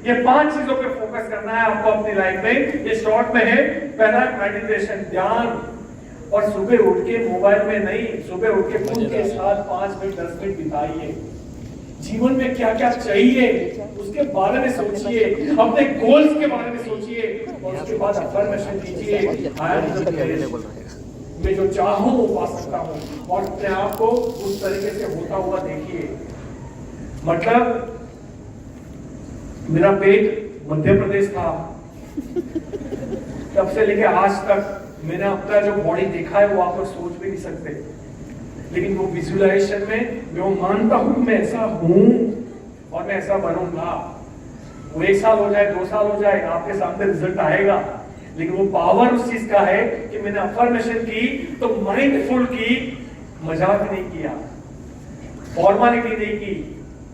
ये 5 चीजों पे फोकस करना है आपको अपनी लाइफ में। ये शॉर्ट में है। पहला मेडिटेशन, ध्यान। और सुबह उठ के मोबाइल में नहीं, सुबह उठ के खुद के साथ 5 मिनट 10 मिनट बिताइए। जीवन में क्या क्या चाहिए उसके बारे में सोचिए, अपने गोल्स के बारे में सोचिए, और उसके बाद अफर्मेशन कीजिए, मैं जो चाहूं वो पा सकता हूं, और अपने आप को उस तरीके से होता हुआ देखिए। मतलब मेरा पेट मध्य प्रदेश था, तब से लेके आज तक मैंने अपना जो बॉडी देखा है वो आप लोग सोच भी नहीं सकते। लेकिन वो विजुअलाइजेशन में मैं वो मानता हूं मैं ऐसा हूं और मैं ऐसा बनूंगा। वो 1 साल हो जाए, 2 साल हो जाए, आपके सामने रिजल्ट आएगा। लेकिन वो पावर उस चीज का है कि मैंने अफर्मेशन की तो माइंडफुल की, मजाक नहीं किया, फॉर्मालिटी नहीं की,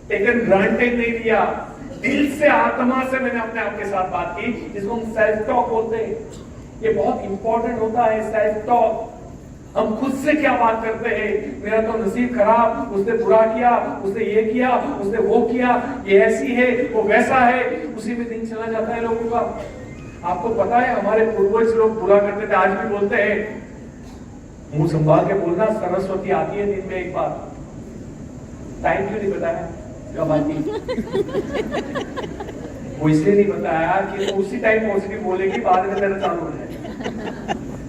टेकन ग्रांटेड नहीं दिया, दिल से आत्मा से मैंने अपने आप के साथ बात की, जिसको हम सेल्फ टॉक बोलते हैं। ये बहुत इंपॉर्टेंट होता है, सेल्फ टॉक। हम खुद से क्या बात करते हैं? मेरा तो नसीब खराब, उसने बुरा किया, उसने ये किया, उसने वो किया, ये ऐसी है, वो वैसा है, उसी में दिन चला जाता है लोगों का। आपको पता है हमारे पूर्वज लोग बुरा करते थे, आज भी बोलते हैं। मुंह संभाल के बोलना, सरस्वती आती है दिन में एक बार। टाइम क्यों नहीं बताया कब आती? वो इसलिए नहीं बताया कि वो उसी टाइम पॉजिटिव बोलेगी, बाद में तेरा चालू हो जाएगा।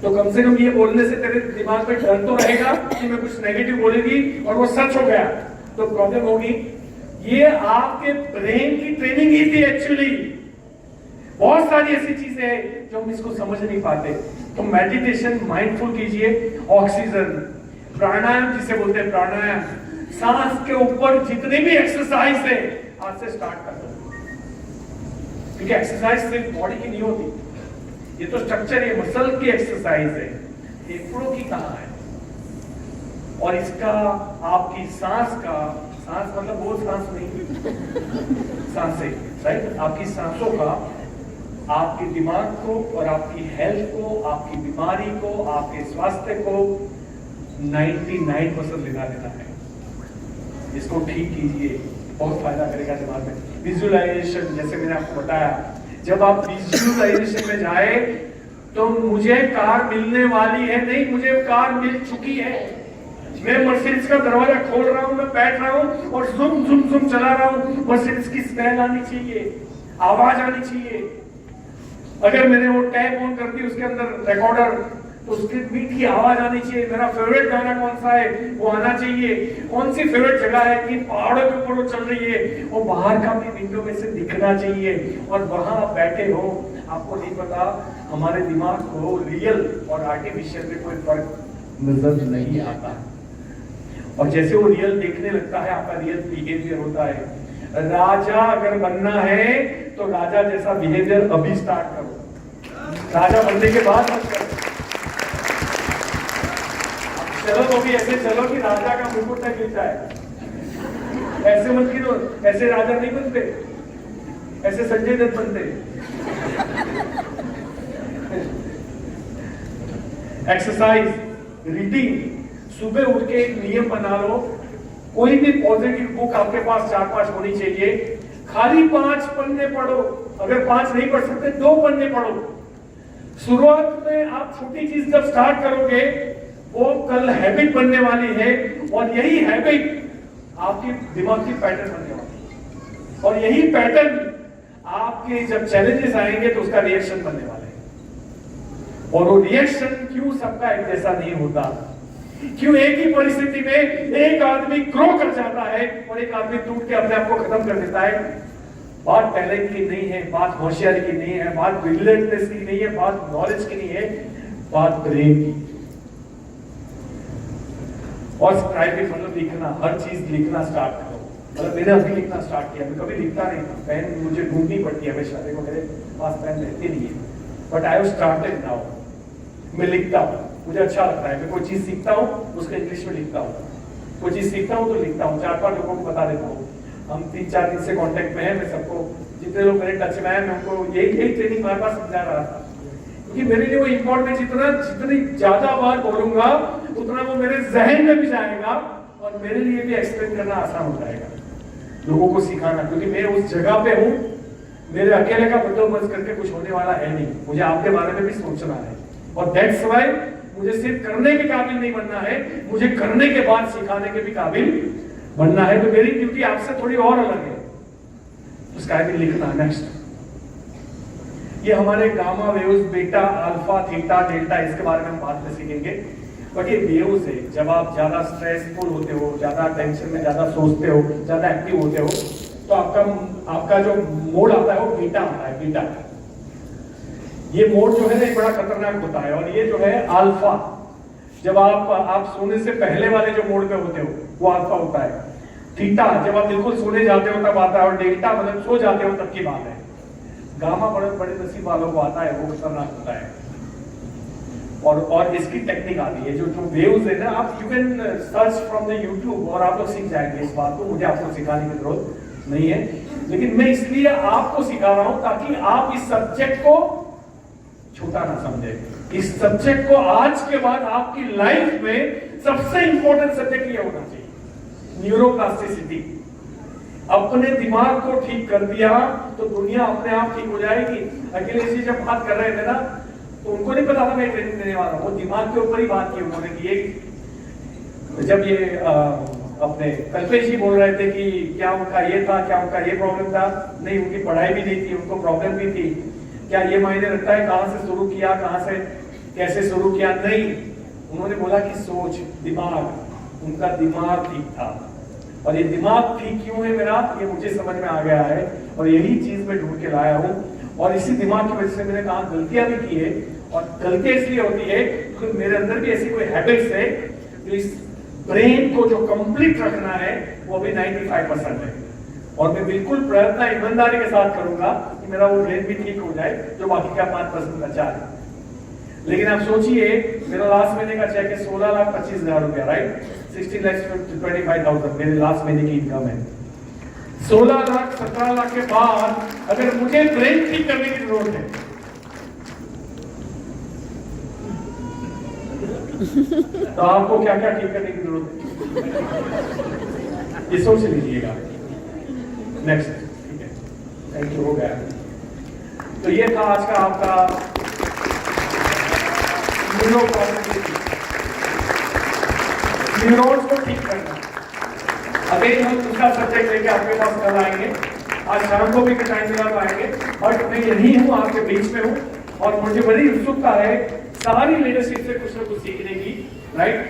तो कम से कम ये बोलने से तेरे दिमाग में डर तो रहेगा कि मैं कुछ नेगेटिव बोलेगी और वो सच हो गया तो प्रॉब्लम होगी। ये आपके ब्रेन की ट्रेनिंग ही थी एक्चुअली। बहुत सारी ऐसी चीजें हैं जो हम इसको समझ नहीं पाते। तो मेडिटेशन, माइंडफुल कीजिए, ऑक्सीजन, प्राणायाम जिसे बोलते हैं, प्राणायाम, सांस के ऊपर जितनी भी एक्सरसाइज है आज से स्टार्ट कर दो, क्योंकि एक्सरसाइज सिर्फ बॉडी की नहीं होती, ये तो स्ट्रक्चर, ये मसल की एक्सरसाइज है, फेफड़ों की कहां है। और इसका आपकी सांस का, सांस मतलब वो सांस नहीं, सांसें, राइट, आपकी सांसों का आपके दिमाग को और आपकी हेल्थ को, आपकी बीमारी को, आपके स्वास्थ्य को 99% लेना देना है। इसको ठीक कीजिए, बहुत फायदा करेगा दिमाग में। विजुअलाइजेशन, जैसे मैंने आपको बताया, जब आप विजुअलाइजेशन में जाए तो मुझे कार मिलने वाली है नहीं, मुझे कार मिल चुकी है। मैं मर्सिडीज का दरवाजा खोल रहा हूं, मैं बैठ रहा हूं और जुम जुम जुम चला रहा हूं। मर्सिडीज की स्मेल आनी चाहिए, आवाज आनी चाहिए। अगर मैंने वो टैब ऑन कर दी उसके अंदर रिकॉर्डर, तो उसकी मीठी आवाज आनी चाहिए। मेरा फेवरेट गाना कौन सा है वो आना चाहिए। कौन सी फेवरेट जगह है कि पहाड़ों के ऊपर वो चल रही है, वो बाहर का भी विंडो में से दिखना चाहिए। और वहां आप बैठे हो, आपको नहीं पता हमारे दिमाग को रियल और आर्टिफिशियल में कोई फर्क नजर नहीं आता। और जैसे वो रियल देखने लगता है, आपका रियल बिहेवियर होता है। राजा अगर बनना है तो राजा जैसा बिहेवियर अभी स्टार्ट करो, राजा बनने के बाद मत करो। चलो तो भी ऐसे चलो कि राजा का मुकुट तक गिर जाए। ऐसे मत गिरो, ऐसे राजा नहीं बनते, ऐसे संजय दत्त बनते। एक्सरसाइज, रीडिंग, सुबह उठ के एक नियम बना लो, कोई भी पॉजिटिव बुक आपके पास 4-5 होनी चाहिए। खाली 5 पन्ने पढ़ो, अगर 5 नहीं पढ़ सकते 2 पन्ने पढ़ो। शुरुआत में आप छोटी चीज जब स्टार्ट करोगे वो कल हैबिट बनने वाली है, और यही हैबिट आपके दिमाग की पैटर्न बनने वाली है। और यही पैटर्न आपके जब चैलेंजेस आएंगे तो उसका रिएक्शन बनने वाले हैं। और वो रिएक्शन क्यों सबका एक जैसा नहीं होता, क्यों एक ही परिस्थिति में एक आदमी ग्रो कर जाता है और एक आदमी टूट के अपने आप को खत्म कर देता है। बात टैलेंट की नहीं है, बात होशियारी की नहीं है, बात ब्रिलियंटनेस की नहीं है, बात नॉलेज की नहीं है, बात ब्रेन की। और स्क्राइबिंग मतलब लिखना, हर चीज लिखना स्टार्ट करो। मतलब मैंने अभी लिखना स्टार्ट किया, मैं कभी लिखता नहीं था, पेन मुझे ढूंढनी पड़ती है हमेशा, देखो मेरे पास पेन रहती नहीं है, but I have started now. मैं लिखता हूँ, मुझे अच्छा लगता है। मैं कोई चीज सीखता हूँ उसको इंग्लिश में लिखता हूँ, कोई चीज सीखता हूँ तो लिखता हूँ, 4-5 लोगों को बता देता हूँ। हम 3-4 दिन से कांटेक्ट में हैं, मैं सबको जितने लोग मेरे टच में हैं मैं उनको यही ट्रेनिंग बार बार समझा रहा था, क्योंकि मेरे लिए वो इम्पोर्टेंट, जितनी ज्यादा बार बोलूंगा उतना वो मेरे जहन में भी जाएगा और मेरे लिए भी एक्सप्लेन करना आसान हो जाएगा, लोगों को सिखाना। क्योंकि मैं उस जगह पे हूँ, मेरे अकेले का बंदोबस्त करके कुछ होने वाला है नहीं, मुझे आपके बारे में भी सोचना है। और दैट्स व्हाई मुझे सिर्फ करने के काबिल नहीं बनना है, मुझे करने के बाद सिखाने के भी काबिल बनना है। तो मेरी ड्यूटी आपसे थोड़ी और अलग है, उसका भी लिखना। नेक्स्ट, ये हमारे gamma waves, beta, alpha, theta, delta, इसके बारे में हम बाद में सीखेंगे। बट ये वेव्स है, जब आप ज्यादा स्ट्रेसफुल होते हो, ज्यादा टेंशन में ज्यादा सोचते हो, ज्यादा एक्टिव होते हो, तो आपका जो मोड आता है वो बीटा आता है, बीटा। ये मोड जो है ना बड़ा खतरनाक होता है। और ये जो है अल्फा, जब आप सोने से पहले वाले जो मोड पे होते हो वो अल्फा होता है। थीटा जब आप बिल्कुल सोने जाते हो तब आता है, और डेल्टा मतलब सो जाते हो तब की बात है। गामा बड़े नसीब वालों को आता है, वो खतरनाक होता है। और इसकी टेक्निक आती है, जो वेव्स है ना, आप you can search from the YouTube और आप लोग सीख जाएंगे इस बात को। मुझे आपको सिखाने की जरूरत नहीं है, लेकिन मैं इसलिए आपको सिखा रहा हूं ताकि आप इस सब्जेक्ट को छोटा ना समझे। इस सब्जेक्ट को आज के बाद आपकी लाइफ में सबसे इंपॉर्टेंट सब्जेक्ट ये होना चाहिए, न्यूरोप्लास्टिसिटी। अपने दिमाग को ठीक कर दिया तो दुनिया अपने आप ठीक हो जाएगी। अखिलेश जी जब बात कर रहे थे ना, तो उनको नहीं पता था मैं ट्रेनिंग देने वाला हूं, वो दिमाग के ऊपर ही बात की उन्होंने की। जब ये अपने कल्पेश जी बोल रहे थे कि क्या उनका ये था, क्या उनका ये प्रॉब्लम था, नहीं उनकी पढ़ाई भी नहीं थी, उनको प्रॉब्लम भी थी, क्या ये मायने रखता है कहां से शुरू किया, कहां से कैसे शुरू किया, नहीं। उन्होंने बोला कि सोच, दिमाग, उनका दिमाग ठीक था। और ये दिमाग ठीक क्यों है मेरा, ये मुझे समझ में आ गया है, और यही चीज मैं ढूंढ के लाया हूँ। और इसी दिमाग की वजह से मैंने कहा गलतियां भी की है, और गलतियां इसलिए होती है क्योंकि मेरे अंदर भी ऐसी कोई हैबिट्स है जो इस ब्रेन को जो कंप्लीट रखना है वो अभी 95% है। और मैं बिल्कुल प्रयत्न ईमानदारी के साथ करूंगा कि मेरा वो ब्रेन भी ठीक हो जाए, जो बाकी का 5% बचा है। लेकिन आप सोचिए, मेरा लास्ट महीने का चेक है 16,25,000 रुपया, राइट, 16,25,000 मेरे लास्ट महीने की इनकम है। 16 लाख 17 लाख के बाद अगर मुझे ब्रेन ठीक करने की जरूरत है तो आपको क्या क्या ठीक करने की जरूरत है? ये सोच लीजिएगा। नेक्स्ट, ठीक है, थैंक यू, हो गया। तो ये था आज का आपका न्यूरॉन्स को ठीक करना। अगेन हम दूसरा सब्जेक्ट लेके आपके पास कल आएंगे, आज शाम को भी टाइम मिला तो आएंगे, बट मैं यही हूँ, आपके बीच में हूँ और मुझे बड़ी उत्सुकता है सारी लीडरशिप से कुछ ना कुछ सीखने की, राइट।